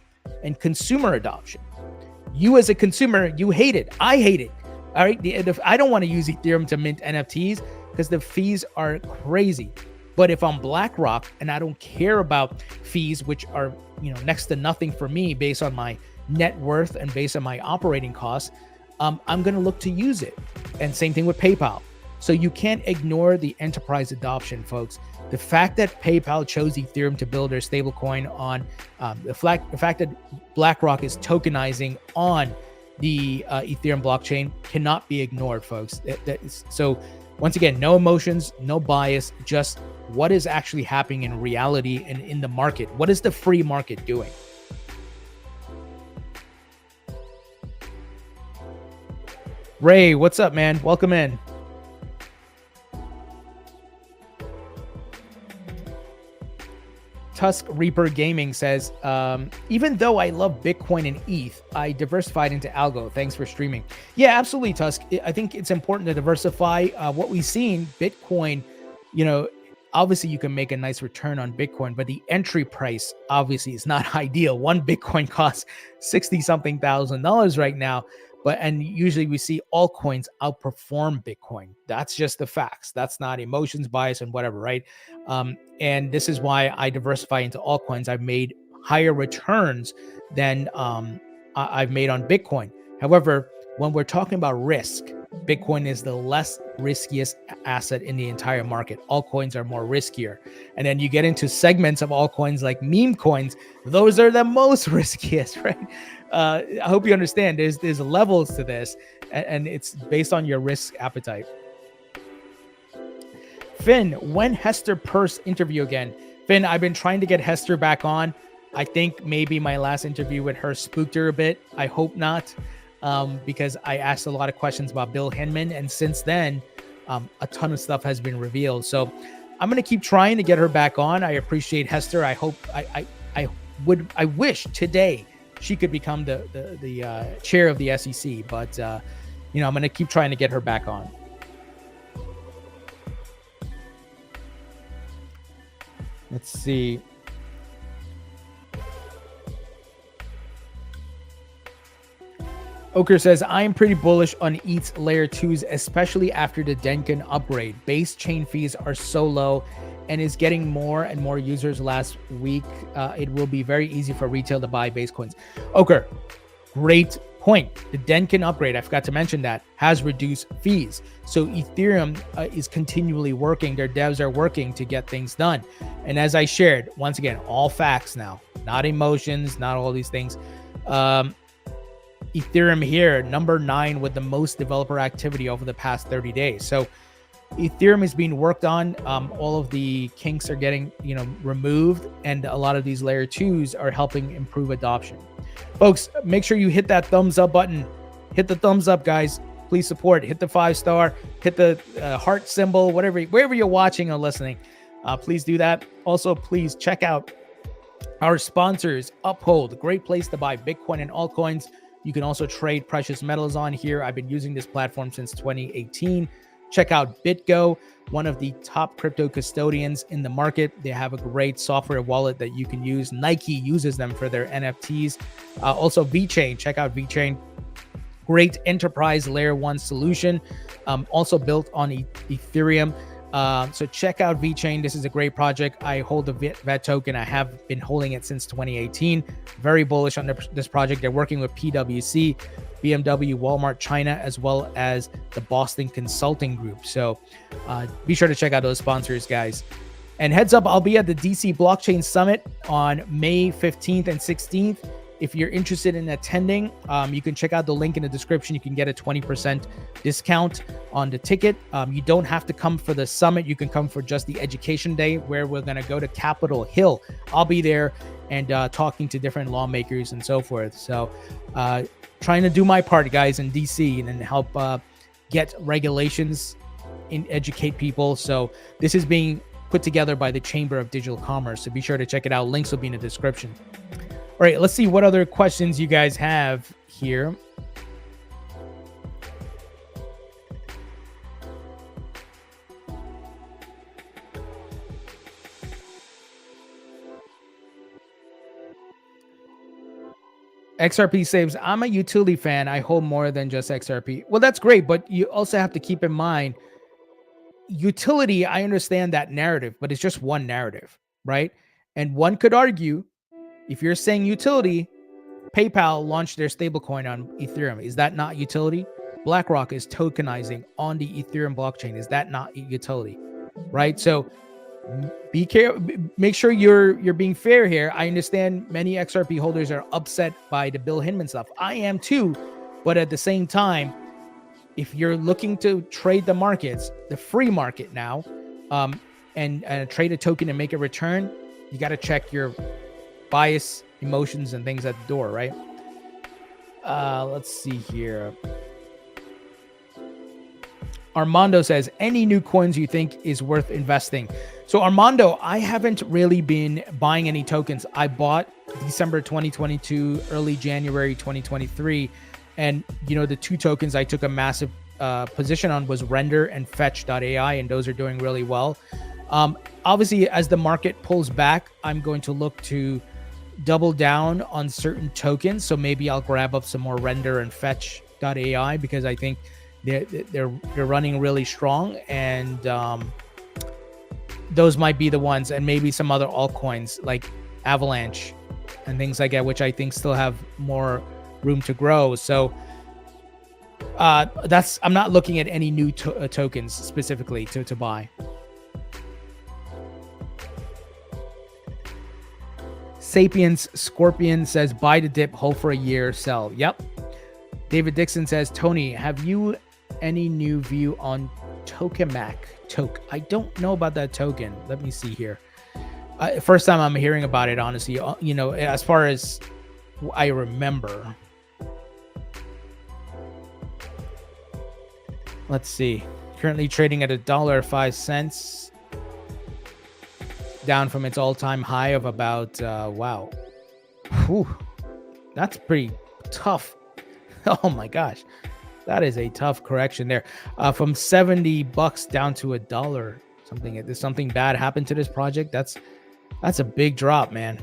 and consumer adoption. You as a consumer, you hate it. I hate it. All right. I don't want to use Ethereum to mint NFTs because the fees are crazy. But if I'm BlackRock and I don't care about fees, which are, next to nothing for me based on my net worth and based on my operating costs, I'm going to look to use it. And same thing with PayPal. So you can't ignore the enterprise adoption, folks. The fact that PayPal chose Ethereum to build their stablecoin on, the fact that BlackRock is tokenizing on the Ethereum blockchain cannot be ignored, folks. So once again, no emotions, no bias, just what is actually happening in reality and in the market. What is the free market doing? Ray, what's up, man? Welcome in. Tusk Reaper Gaming says, even though I love Bitcoin and ETH, I diversified into algo. Thanks for streaming. Yeah, absolutely, Tusk. I think it's important to diversify. What we've seen, Bitcoin, obviously you can make a nice return on Bitcoin, but the entry price obviously is not ideal. One Bitcoin costs $60-something thousand right now. And usually we see altcoins outperform Bitcoin. That's just the facts. That's not emotions, bias, and whatever, right? And this is why I diversify into altcoins. I've made higher returns than I've made on Bitcoin. However, when we're talking about risk, Bitcoin is the less riskiest asset in the entire market. Altcoins are more riskier. And then you get into segments of altcoins like meme coins. Those are the most riskiest, right? I hope you understand there's levels to this, and it's based on your risk appetite. Finn, when Hester Peirce interview again? Finn, I've been trying to get Hester back on. I think maybe my last interview with her spooked her a bit. I hope not, because I asked a lot of questions about Bill Hinman, and since then, a ton of stuff has been revealed. So I'm going to keep trying to get her back on. I appreciate Hester. I hope I wish today she could become the chair of the SEC, but I'm going to keep trying to get her back on. Let's see. Oker says, I am pretty bullish on ETH's layer 2s, especially after the Denkin upgrade. Base chain fees are so low and is getting more and more users last week. It will be very easy for retail to buy base coins. Oker, great point. The Denkin upgrade, I forgot to mention that, has reduced fees. So Ethereum is continually working. Their devs are working to get things done. And as I shared, once again, all facts now, not emotions, not all these things. Ethereum here, number 9 with the most developer activity over the past 30 days. So Ethereum is being worked on. All of the kinks are getting, removed, and a lot of these layer 2s are helping improve adoption. Folks, make sure you hit that thumbs up button. Hit the thumbs up, guys. Please support. Hit the 5-star. Hit the heart symbol, wherever you're watching or listening. Please do that. Also, please check out our sponsors, Uphold, great place to buy Bitcoin and altcoins. You can also trade precious metals on here. I've been using this platform since 2018. Check out BitGo, one of the top crypto custodians in the market. They have a great software wallet that you can use. Nike uses them for their NFTs. Also, VeChain. Check out VeChain. Great enterprise layer 1 solution, also built on Ethereum. So check out VeChain. This is a great project. I hold the VET token. I have been holding it since 2018. Very bullish on this project. They're working with PwC, BMW, Walmart China, as well as the Boston Consulting Group. So be sure to check out those sponsors, guys. And heads up, I'll be at the DC Blockchain Summit on May 15th and 16th. If you're interested in attending, you can check out the link in the description. You can get a 20% discount on the ticket. You don't have to come for the summit. You can come for just the education day, where we're going to go to Capitol Hill. I'll be there and talking to different lawmakers and so forth. So trying to do my part, guys, in DC and help get regulations and educate people. So this is being put together by the Chamber of Digital Commerce. So be sure to check it out. Links will be in the description. All right, let's see what other questions you guys have here. XRP saves, I'm a utility fan. I hold more than just XRP. Well, that's great, but you also have to keep in mind, utility, I understand that narrative, but it's just one narrative, right? And one could argue, if you're saying utility, PayPal launched their stablecoin on Ethereum. Is that not utility? BlackRock is tokenizing on the Ethereum blockchain. Is that not utility? Right? So be careful. Make sure you're being fair here. I understand many XRP holders are upset by the Bill Hinman stuff. I am too. But at the same time, if you're looking to trade the markets, the free market now, and trade a token and make a return, you got to check your bias, emotions, and things at the door, right? Let's see here. Armando says, any new coins you think is worth investing? So Armando, I haven't really been buying any tokens. I bought December 2022, early January 2023. And, you know, the two tokens I took a massive position on was Render and Fetch.ai, and those are doing really well. Obviously, as the market pulls back, I'm going to look to double down on certain tokens. So maybe I'll grab up some more Render and Fetch.ai, because I think they're running really strong, and those might be the ones, and maybe some other altcoins like Avalanche and things like that, which I think still have more room to grow. So I'm not looking at any new tokens specifically to buy. Sapiens Scorpion says, buy the dip, hold for a year, sell. Yep. David Dixon says, Tony, have you any new view on Tokamak? I don't know about that token. Let me see here. First time I'm hearing about it, honestly. You know, as far as I remember. Let's see. Currently trading at $1.05. Down from its all-time high of about, wow. Whew. That's pretty tough. Oh my gosh. That is a tough correction there. From $70 down to $1. Did something bad happen to this project? That's a big drop, man.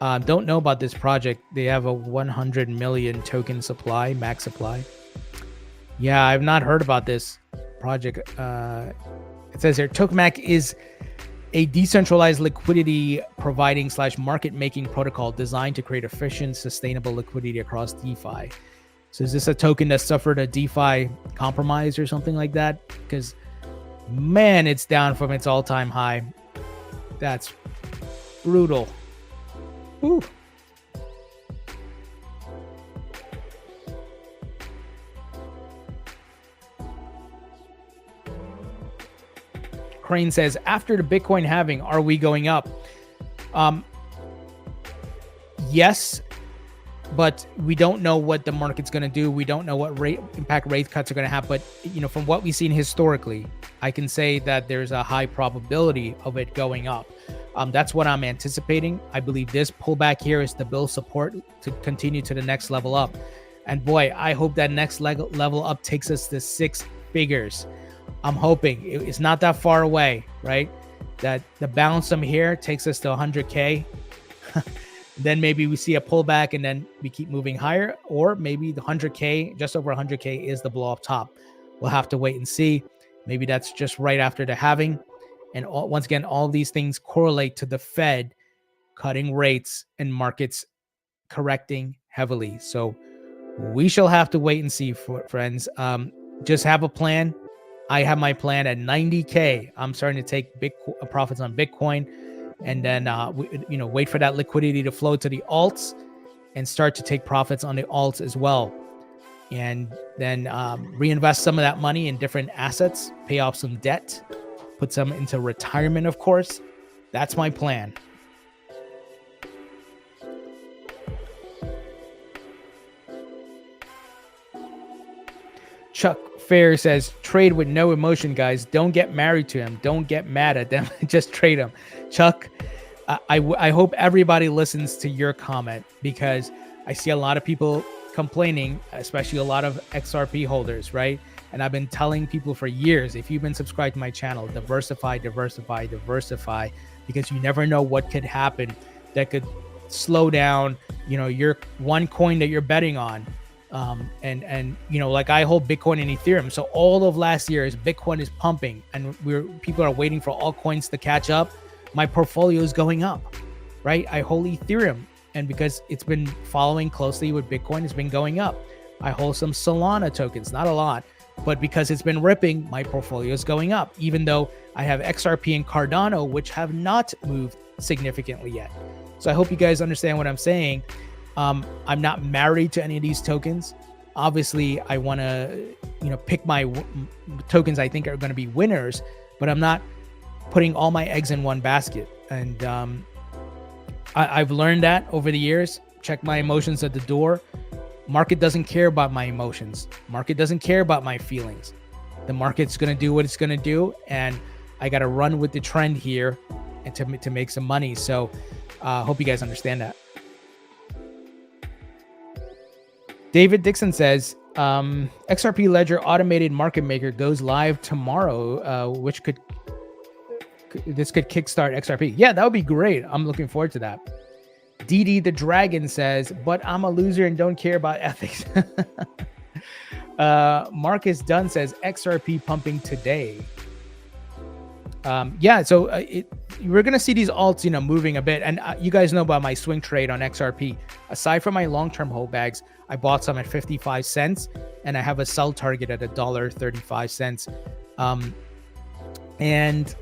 Don't know about this project. They have a 100 million token supply, max supply. Yeah, I've not heard about this project. It says here, Tokamak is a decentralized liquidity providing / market making protocol designed to create efficient, sustainable liquidity across DeFi. So is this a token that suffered a DeFi compromise or something like that? Because, man, it's down from its all-time high. That's brutal. Whew. Crane says, after the Bitcoin halving, are we going up? Yes, but we don't know what the market's going to do. We don't know what impact rate cuts are going to have. But, you know, from what we've seen historically, I can say that there's a high probability of it going up. That's what I'm anticipating. I believe this pullback here is to build support to continue to the next level up. And boy, I hope that next level up takes us to 6 figures. I'm hoping it's not that far away, right? That the bounce from here takes us to 100K. Then maybe we see a pullback and then we keep moving higher, or maybe the 100K, just over 100K is the blow up top. We'll have to wait and see. Maybe that's just right after the halving. And once again, all these things correlate to the Fed cutting rates and markets correcting heavily. So we shall have to wait and see, friends. Just have a plan. I have my plan at 90K. I'm starting to take big profits on Bitcoin, and then wait for that liquidity to flow to the alts and start to take profits on the alts as well. And then reinvest some of that money in different assets, pay off some debt, put some into retirement, of course. That's my plan. Chuck Fair says, trade with no emotion, guys. Don't get married to him. Don't get mad at them. Just trade them. Chuck, I hope everybody listens to your comment, because I see a lot of people complaining, especially a lot of XRP holders, right? And I've been telling people for years, if you've been subscribed to my channel, diversify, diversify, diversify, because you never know what could happen that could slow down, your one coin that you're betting on. Like I hold Bitcoin and Ethereum. So all of last year is Bitcoin is pumping, and people are waiting for altcoins to catch up. My portfolio is going up, right? I hold Ethereum, and because it's been following closely with Bitcoin, it's been going up. I hold some Solana tokens, not a lot, but because it's been ripping, my portfolio is going up, even though I have XRP and Cardano, which have not moved significantly yet. So I hope you guys understand what I'm saying. I'm not married to any of these tokens. Obviously, I want to, pick my tokens I think are going to be winners, but I'm not putting all my eggs in one basket. And I've learned that over the years. Check my emotions at the door. Market doesn't care about my emotions. Market doesn't care about my feelings. The market's going to do what it's going to do, and I got to run with the trend here and to make some money. So hope you guys understand that. David Dixon says, XRP Ledger automated market maker goes live tomorrow, which could kickstart XRP. Yeah, that would be great. I'm looking forward to that. DD the Dragon says, but I'm a loser and don't care about ethics. Marcus Dunn says, XRP pumping today. So we're going to see these alts, moving a bit. And you guys know about my swing trade on XRP. Aside from my long-term holdbags, I bought some at 55 cents, and I have a sell target at $1.35. And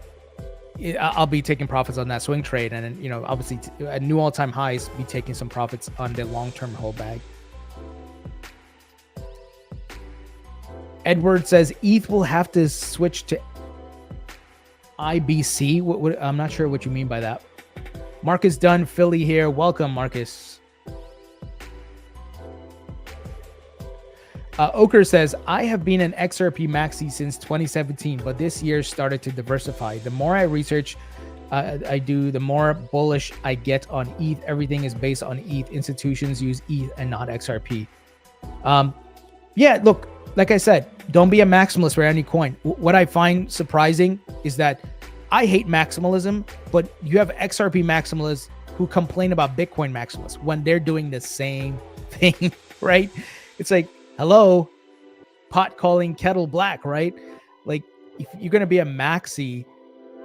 I'll be taking profits on that swing trade. And then, obviously at new all-time highs, be taking some profits on the long-term holdbag. Edward says, ETH will have to switch to IBC. What I'm not sure what you mean by that. Marcus Dunn, Philly here. Welcome, Marcus. Oker says, I have been an XRP maxi since 2017, but this year started to diversify. The more I research I do, the more bullish I get on ETH. Everything is based on ETH. Institutions use ETH and not XRP. Look, like I said, don't be a maximalist for any coin. What I find surprising is that I hate maximalism, but you have XRP maximalists who complain about Bitcoin maximalists when they're doing the same thing, right? It's like, hello, pot calling kettle black, right? Like, if you're going to be a maxi,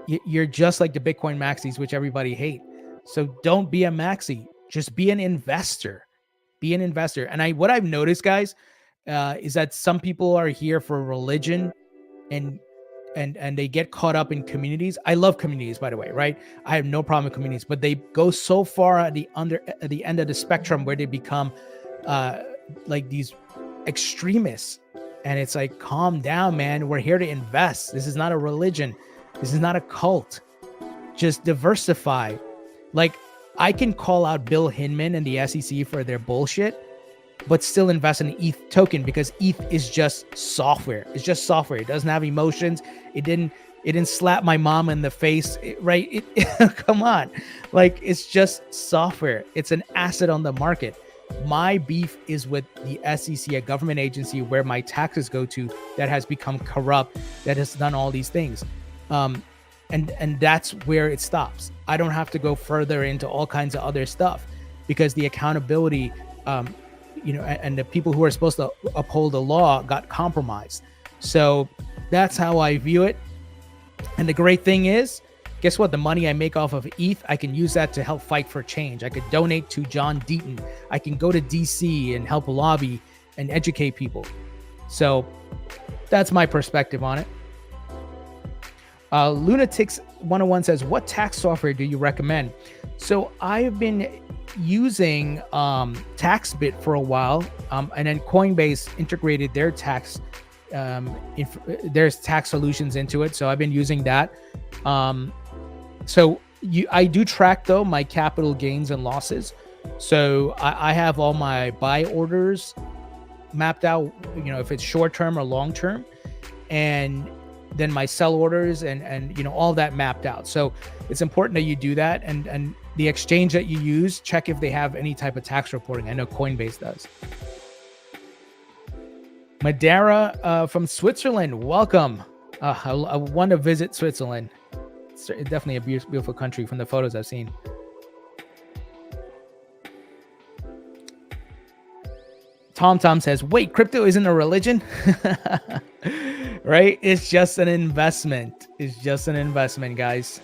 you're just like the Bitcoin maxis, which everybody hate. So don't be a maxi, just be an investor. Be an investor. And what I've noticed, guys, is that some people are here for religion and they get caught up in communities. I love communities, by the way, right? I have no problem with communities, but they go so far at the end of the spectrum where they become like these extremists. And it's like, calm down, man. We're here to invest. This is not a religion. This is not a cult. Just diversify. Like, I can call out Bill Hinman and the SEC for their bullshit, but still invest in an ETH token, because ETH is just software. It's just software. It doesn't have emotions. It didn't slap my mom in the face, right? Come on. Like, it's just software. It's an asset on the market. My beef is with the SEC, a government agency where my taxes go to, that has become corrupt, that has done all these things. And that's where it stops. I don't have to go further into all kinds of other stuff. because the accountability, and the people who are supposed to uphold the law got compromised. So that's how I view it. And the great thing is, guess what? The money I make off of ETH, I can use that to help fight for change. I could donate to John Deaton. I can go to DC and help lobby and educate people. So that's my perspective on it. Lunatics 101 says, what tax software do you recommend? So I've been using TaxBit for a while, and then Coinbase integrated their tax there's tax solutions into it. So I've been using that. I do track though my capital gains and losses. So I have all my buy orders mapped out, if it's short term or long term, and then my sell orders and all that mapped out. So it's important that you do that, and the exchange that you use, check if they have any type of tax reporting. I know Coinbase does. Madeira from Switzerland, welcome. I want to visit Switzerland. It's definitely a beautiful country from the photos I've seen. Tom says, wait, crypto isn't a religion? Right? It's just an investment. It's just an investment, guys.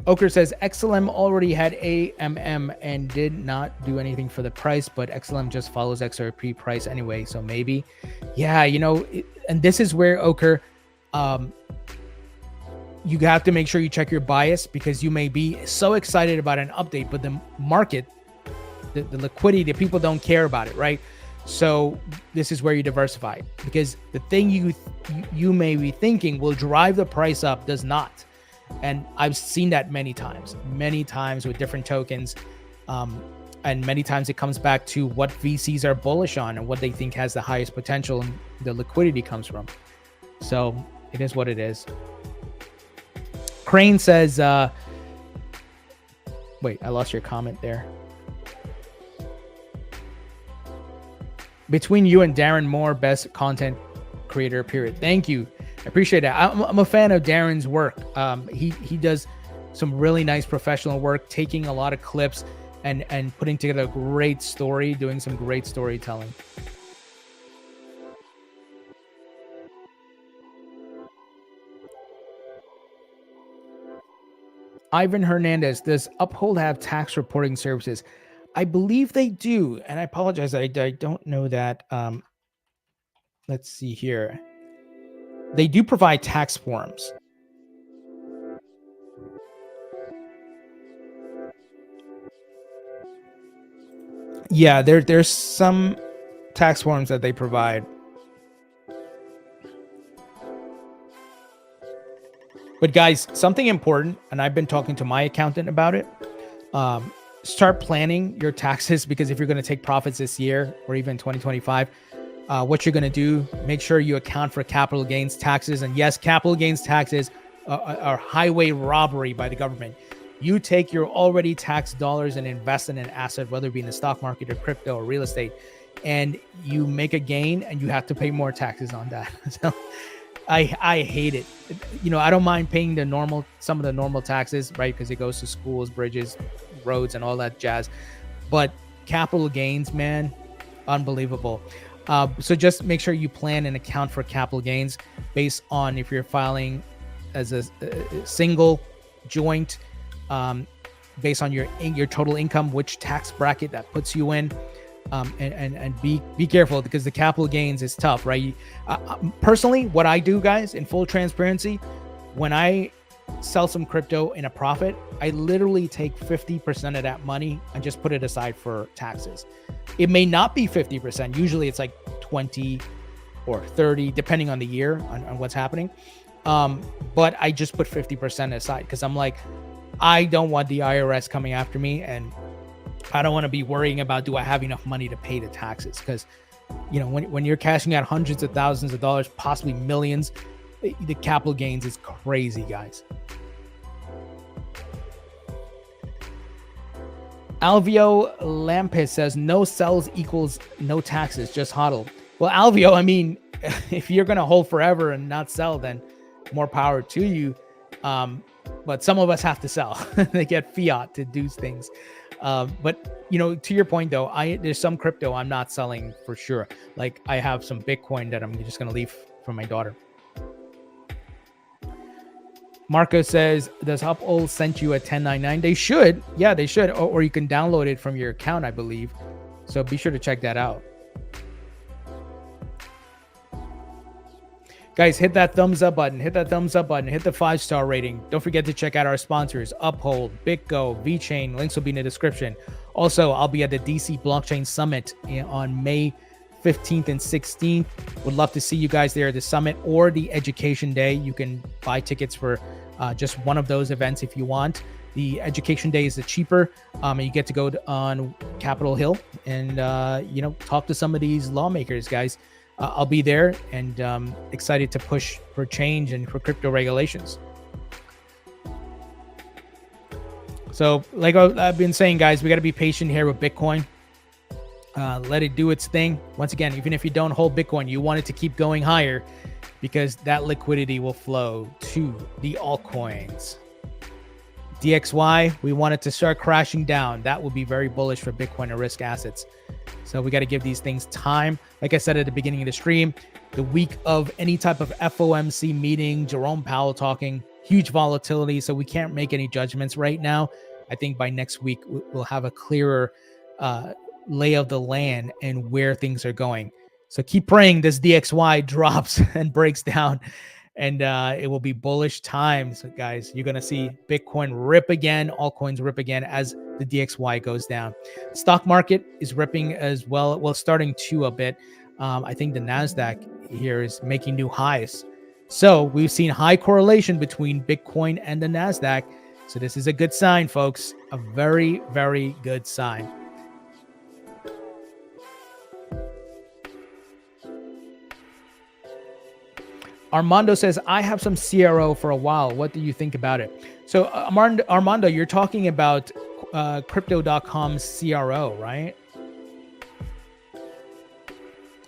Oker says, XLM already had AMM and did not do anything for the price, but XLM just follows XRP price anyway, so maybe. Yeah, and this is where, Oker, you have to make sure you check your bias, because you may be so excited about an update, but the market, the liquidity, the people don't care about it, right? So this is where you diversify, because the thing you may be thinking will drive the price up does not. And I've seen that many times with different tokens. And many times it comes back to what VCs are bullish on and what they think has the highest potential and the liquidity comes from. So it is what it is. Crane says, wait, I lost your comment there. Between you and Darren Moore, best content creator, period. Thank you. I appreciate that. I'm a fan of Darren's work. He does some really nice professional work, taking a lot of clips and putting together a great story, doing some great storytelling. Ivan Hernandez, does Uphold have tax reporting services? I believe they do, and I apologize, I don't know that. Let's see here. They do provide tax forms. Yeah, there's some tax forms that they provide. But guys, something important, and I've been talking to my accountant about it. Start planning your taxes, because if you're going to take profits this year or even 2025, what you're going to do, make sure you account for capital gains taxes. And yes, capital gains taxes are highway robbery by the government. You take your already taxed dollars and invest in an asset, whether it be in the stock market or crypto or real estate, and you make a gain and you have to pay more taxes on that. So I hate it. I don't mind paying some of the normal taxes, right? Because it goes to schools, bridges, roads, and all that jazz. But capital gains, man, unbelievable. So just make sure you plan and account for capital gains based on if you're filing as a single, joint, based on your total income, which tax bracket that puts you in. And be careful, because the capital gains is tough, right? Personally, what I do, guys, in full transparency, when I sell some crypto in a profit, I literally take 50% of that money and just put it aside for taxes. It may not be 50%. Usually it's like 20 or 30, depending on the year, on what's happening. But I just put 50% aside, because I'm like, I don't want the IRS coming after me, and I don't want to be worrying about, do I have enough money to pay the taxes? Because, when you're cashing out hundreds of thousands of dollars, possibly millions, the capital gains is crazy, guys. Alvio Lampis says, no sells equals no taxes, just hodl. Well, Alvio, I mean, if you're going to hold forever and not sell, then more power to you. but some of us have to sell. They get fiat to do things. But to your point though, there's some crypto I'm not selling for sure. Like I have some Bitcoin that I'm just going to leave for my daughter. Marco says, does Uphold send you a 1099? They should. Yeah, they should. Or you can download it from your account, I believe. So be sure to check that out. Guys, hit that thumbs up button. Hit that thumbs up button. Hit the 5-star rating. Don't forget to check out our sponsors, Uphold, BitGo, VeChain. Links will be in the description. Also, I'll be at the DC Blockchain Summit on May 15th and 16th. Would love to see you guys there at the summit or the education day. You can buy tickets for just one of those events if you want. The education day is the cheaper, and you get to go on Capitol Hill and talk to some of these lawmakers, guys. I'll be there and excited to push for change and for crypto regulations. So like I've been saying, guys, we got to be patient here with Bitcoin. Let it do its thing. Once again, even if you don't hold Bitcoin, you want it to keep going higher because that liquidity will flow to the altcoins. DXY, we want it to start crashing down. That will be very bullish for Bitcoin and risk assets. So we got to give these things time. Like I said at the beginning of the stream, the week of any type of FOMC meeting, Jerome Powell talking, huge volatility. So we can't make any judgments right now. I think by next week, we'll have a clearer lay of the land and where things are going. So keep praying this DXY drops and breaks down, and it will be bullish times, guys. You're going to see Bitcoin rip again, altcoins rip again as the DXY goes down. Stock market is ripping as well. Well, starting to a bit. I think the NASDAQ here is making new highs. So we've seen high correlation between Bitcoin and the NASDAQ. So this is a good sign, folks. A very, very good sign. Armando says, I have some CRO for a while. What do you think about it? So Armando, you're talking about crypto.com CRO, right?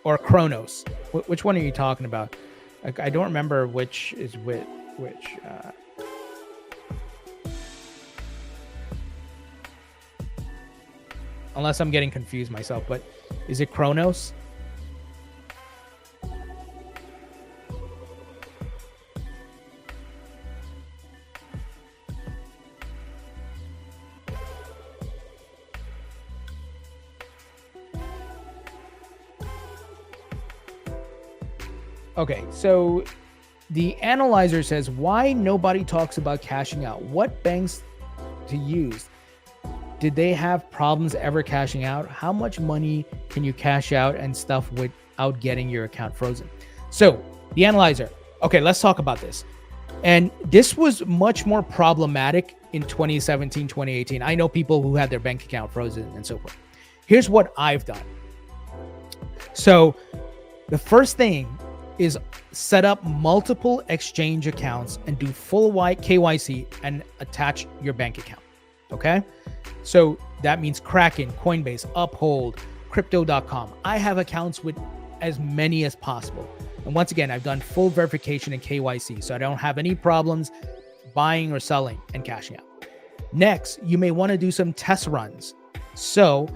Or Kronos? Which one are you talking about? I don't remember which is which. Unless I'm getting confused myself, but is it Kronos? Okay, so the analyzer says, why nobody talks about cashing out? What banks to use? Did they have problems ever cashing out? How much money can you cash out and stuff without getting your account frozen? So the analyzer, okay, let's talk about this. And this was much more problematic in 2017, 2018. I know people who had their bank account frozen and so forth. Here's what I've done. So the first thing is set up multiple exchange accounts and do full KYC and attach your bank account. Okay. So that means Kraken, Coinbase, Uphold, Crypto.com. I have accounts with as many as possible. And once again, I've done full verification and KYC. So I don't have any problems buying or selling and cashing out. Next, you may want to do some test runs. So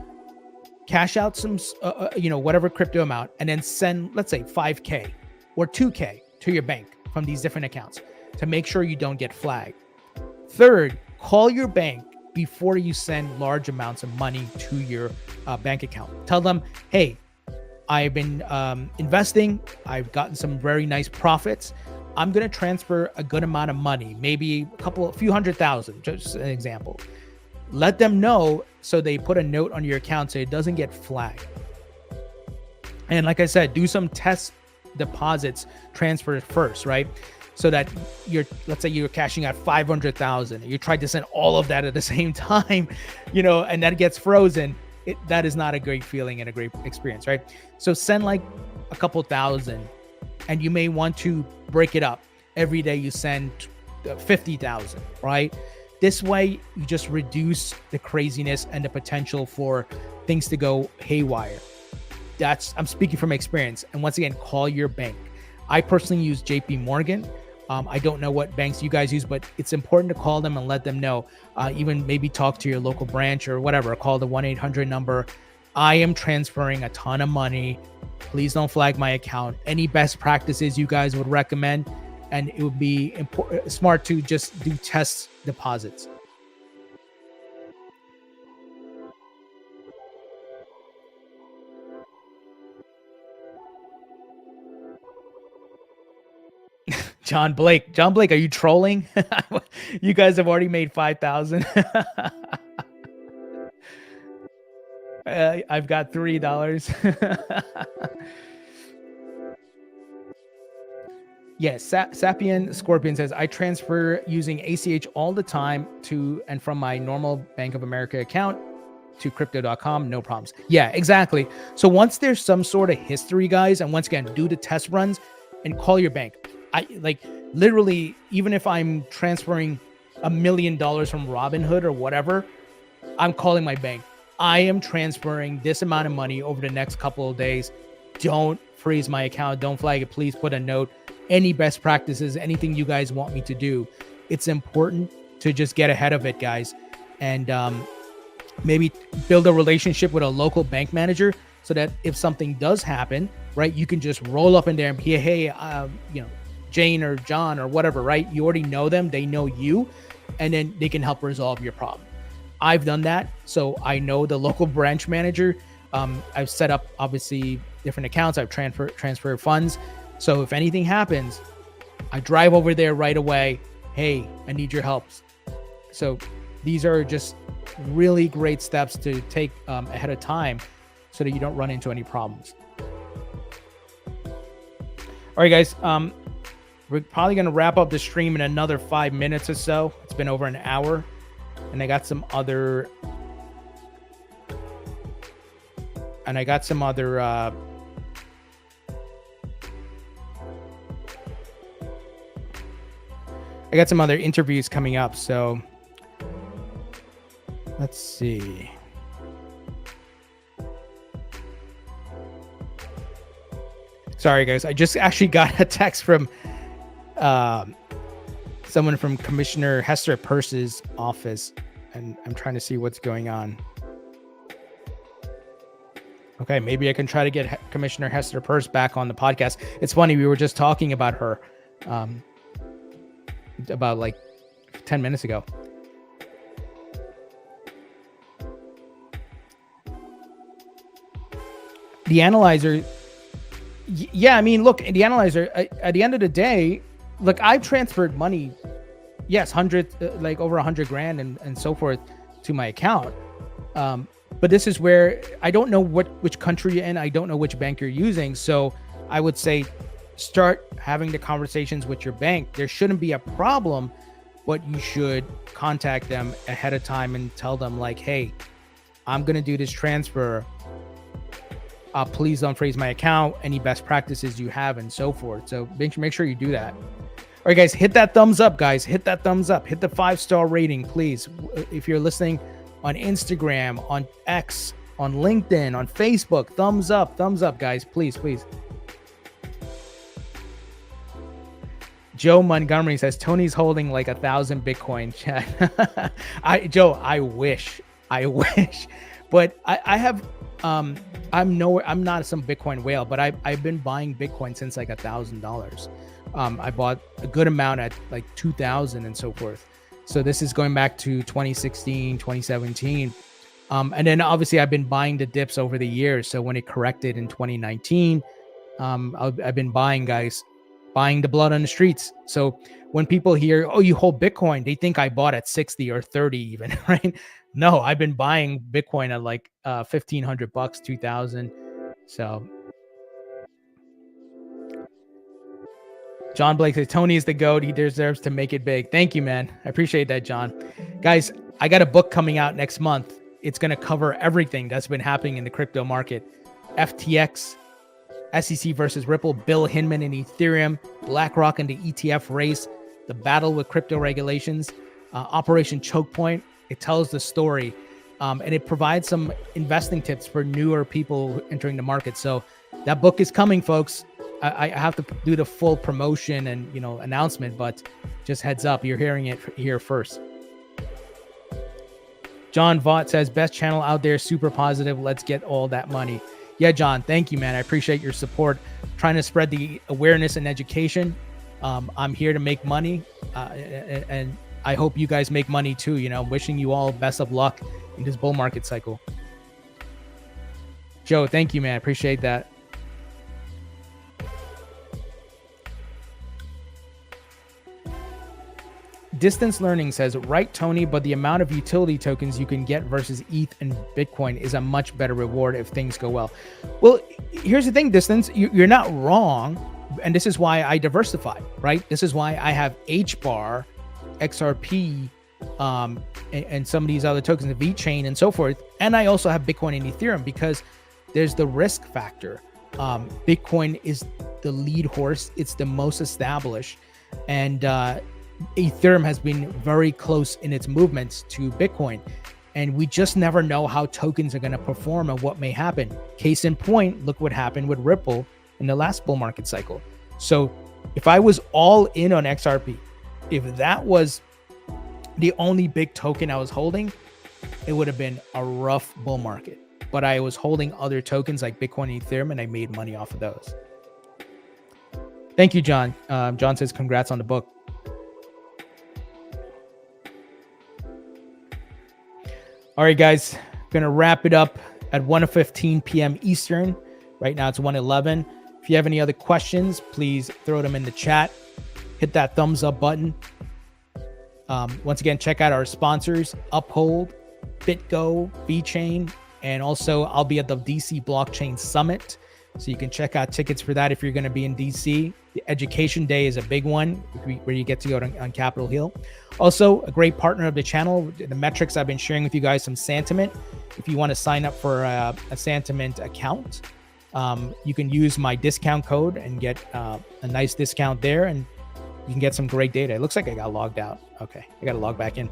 cash out some, whatever crypto amount, and then send, let's say 5K or 2K to your bank from these different accounts to make sure you don't get flagged. Third, call your bank before you send large amounts of money to your bank account. Tell them, hey, I've been investing. I've gotten some very nice profits. I'm going to transfer a good amount of money, maybe a few $100,000, just an example. Let them know so they put a note on your account so it doesn't get flagged. And like I said, do some test deposits transfer first, right? So that let's say you're cashing out 500,000. You tried to send all of that at the same time, and that gets frozen. That is not a great feeling and a great experience, right? So send like a couple thousand, and you may want to break it up. Every day you send 50,000, right? This way you just reduce the craziness and the potential for things to go haywire. I'm speaking from experience. And once again, call your bank. I personally use JP Morgan. I don't know what banks you guys use, but it's important to call them and let them know. Even maybe talk to your local branch or whatever. Call the 1-800 number. I am transferring a ton of money. Please don't flag my account. Any best practices you guys would recommend? And it would be smart to just do test deposits. John Blake, are you trolling? You guys have already made 5,000. I've got $3. Yes, Sapien Scorpion says, I transfer using ACH all the time to and from my normal Bank of America account to crypto.com, no problems. Yeah, exactly. So once there's some sort of history, guys, and once again, do the test runs and call your bank. I like literally, even if I'm transferring $1 million from Robinhood or whatever, I'm calling my bank. I am transferring this amount of money over the next couple of days. Don't freeze my account. Don't flag it. Please put a note. Any best practices, anything you guys want me to do. It's important to just get ahead of it, guys. And maybe build a relationship with a local bank manager so that if something does happen, right, you can just roll up in there and be, hey, Jane or John or whatever, right? You already know them. They know you. And then they can help resolve your problem. I've done that. So I know the local branch manager. I've set up, obviously, different accounts. I've transferred funds. So if anything happens, I drive over there right away. Hey, I need your help. So these are just really great steps to take ahead of time so that you don't run into any problems. All right, guys. We're probably going to wrap up the stream in another 5 minutes or so. It's been over an hour. And I got some other... I got some other interviews coming up, so let's see. Sorry, guys. I just actually got a text from someone from Commissioner Hester Peirce's office, and I'm trying to see what's going on. Okay, maybe I can try to get Commissioner Hester Peirce back on the podcast. It's funny, we were just talking about her about like 10 minutes ago. The analyzer, yeah, I mean, look, the analyzer, at the end of the day, look, I've transferred money, yes, like over 100 grand and so forth to my account. But this is where I don't know which country you're in. I don't know which bank you're using. So I would say start having the conversations with your bank. There shouldn't be a problem, but you should contact them ahead of time and tell them like, hey, I'm going to do this transfer. Please don't freeze my account. Any best practices you have and so forth. So make sure you do that. All right, guys, hit that thumbs up, guys. Hit that thumbs up. Hit the 5-star rating, please. If you're listening on Instagram, on X, on LinkedIn, on Facebook, thumbs up, guys. Please, please. Joe Montgomery says Tony's holding like 1,000 Bitcoin. Chat. Joe, I wish, but I have. I'm not some Bitcoin whale, but I've been buying Bitcoin since like $1,000. I bought a good amount at like 2,000 and so forth. So this is going back to 2016, 2017. And then obviously I've been buying the dips over the years. So when it corrected in 2019, I've been buying, guys, buying the blood on the streets. So when people hear, oh, you hold Bitcoin, they think I bought at 60 or 30 even, right? No, I've been buying Bitcoin at like $1,500, 2,000. So John Blake says Tony is the GOAT. He deserves to make it big. Thank you, man. I appreciate that, John. Guys, I got a book coming out next month. It's going to cover everything that's been happening in the crypto market. FTX, SEC versus Ripple, Bill Hinman and Ethereum, BlackRock and the ETF race, the battle with crypto regulations, Operation Choke Point. It tells the story, and it provides some investing tips for newer people entering the market. So that book is coming, folks. I have to do the full promotion and, you know, announcement, but just heads up, you're hearing it here first. John Vaught says, best channel out there, super positive. Let's get all that money. Yeah, John, thank you, man. I appreciate your support. Trying to spread the awareness and education. I'm here to make money, and I hope you guys make money too. You know, wishing you all best of luck in this bull market cycle. Joe, thank you, man. I appreciate that. Distance Learning says, right, Tony, but the amount of utility tokens you can get versus ETH and Bitcoin is a much better reward if things go well. Well, here's the thing, Distance, you're not wrong. And this is why I diversify, right? This is why I have HBAR, XRP, and some of these other tokens, the VeChain and so forth. And I also have Bitcoin and Ethereum because there's the risk factor. Bitcoin is the lead horse. It's the most established. And Ethereum has been very close in its movements to Bitcoin. And we just never know how tokens are going to perform and what may happen. Case in point, look what happened with Ripple in the last bull market cycle. So if I was all in on XRP, if that was the only big token I was holding, it would have been a rough bull market. But I was holding other tokens like Bitcoin and Ethereum, and I made money off of those. Thank you, John. John says, congrats on the book. All right, guys, going to wrap it up at 1:15 p.m. Eastern. Right now it's 1:11. If you have any other questions, please throw them in the chat. Hit that thumbs up button. Once again, check out our sponsors, Uphold, BitGo, VeChain, and also I'll be at the DC Blockchain Summit. So you can check out tickets for that if you're going to be in DC. The Education Day is a big one where you get to go on Capitol Hill. Also, a great partner of the channel, the metrics I've been sharing with you guys, some Santiment. If you want to sign up for a Santiment account, you can use my discount code and get a nice discount there, and you can get some great data. It looks like I got logged out. Okay, I got to log back in.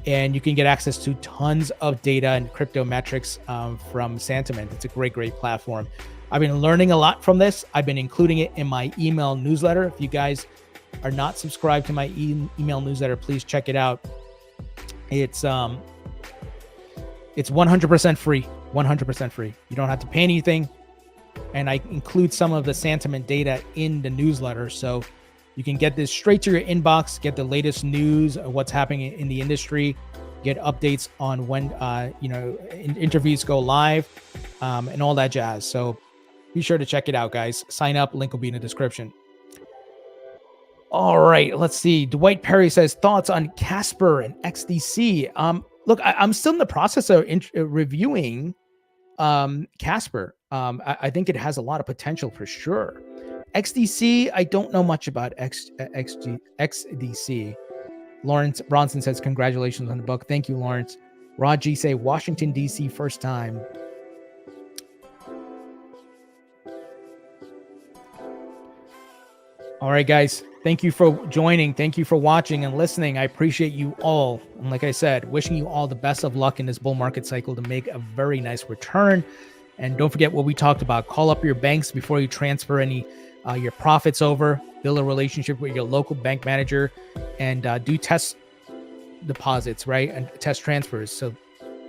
And you can get access to tons of data and crypto metrics from Santiment. It's a great platform. I've been learning a lot from this. I've been including it in my email newsletter. If you guys are not subscribed to my email newsletter, please check it out. It's 100% free. 100% free. You don't have to pay anything. And I include some of the Santiment data in the newsletter, so you can get this straight to your inbox, get the latest news of what's happening in the industry, get updates on when interviews go live, and all that jazz. So be sure to check it out, guys. Sign up. Link will be in the description. All right, let's see. Dwight Perry says, thoughts on Casper and XDC. Look, I'm still in the process of reviewing Casper. I think it has a lot of potential for sure. XDC, I don't know much about XDC. Lawrence Bronson says, congratulations on the book. Thank you, Lawrence. Rod G say, Washington, D.C. first time. All right, guys. Thank you for joining. Thank you for watching and listening. I appreciate you all. And like I said, wishing you all the best of luck in this bull market cycle to make a very nice return. And don't forget what we talked about. Call up your banks before you transfer any your profits over. Build a relationship with your local bank manager, and do test deposits, right? And test transfers. So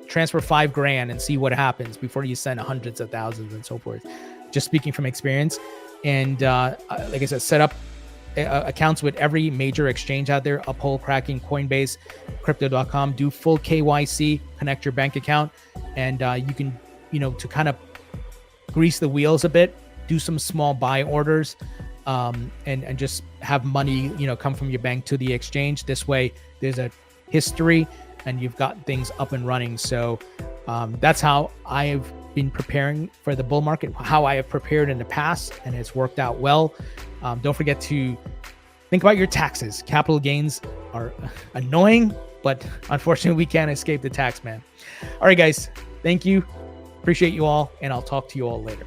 transfer $5,000 and see what happens before you send hundreds of thousands and so forth. Just speaking from experience. And like I said, set up accounts with every major exchange out there: Uphold, Kraken, Coinbase, Crypto.com. Do full KYC, connect your bank account, and you can, to kind of grease the wheels a bit, do some small buy orders, and just have money, come from your bank to the exchange. This way, there's a history, and you've got things up and running. So that's how I've been preparing for the bull market, how I have prepared in the past, and it's worked out well. Don't forget to think about your taxes. Capital gains are annoying, but unfortunately we can't escape the tax man. All right, guys, thank you. Appreciate you all, and I'll talk to you all later.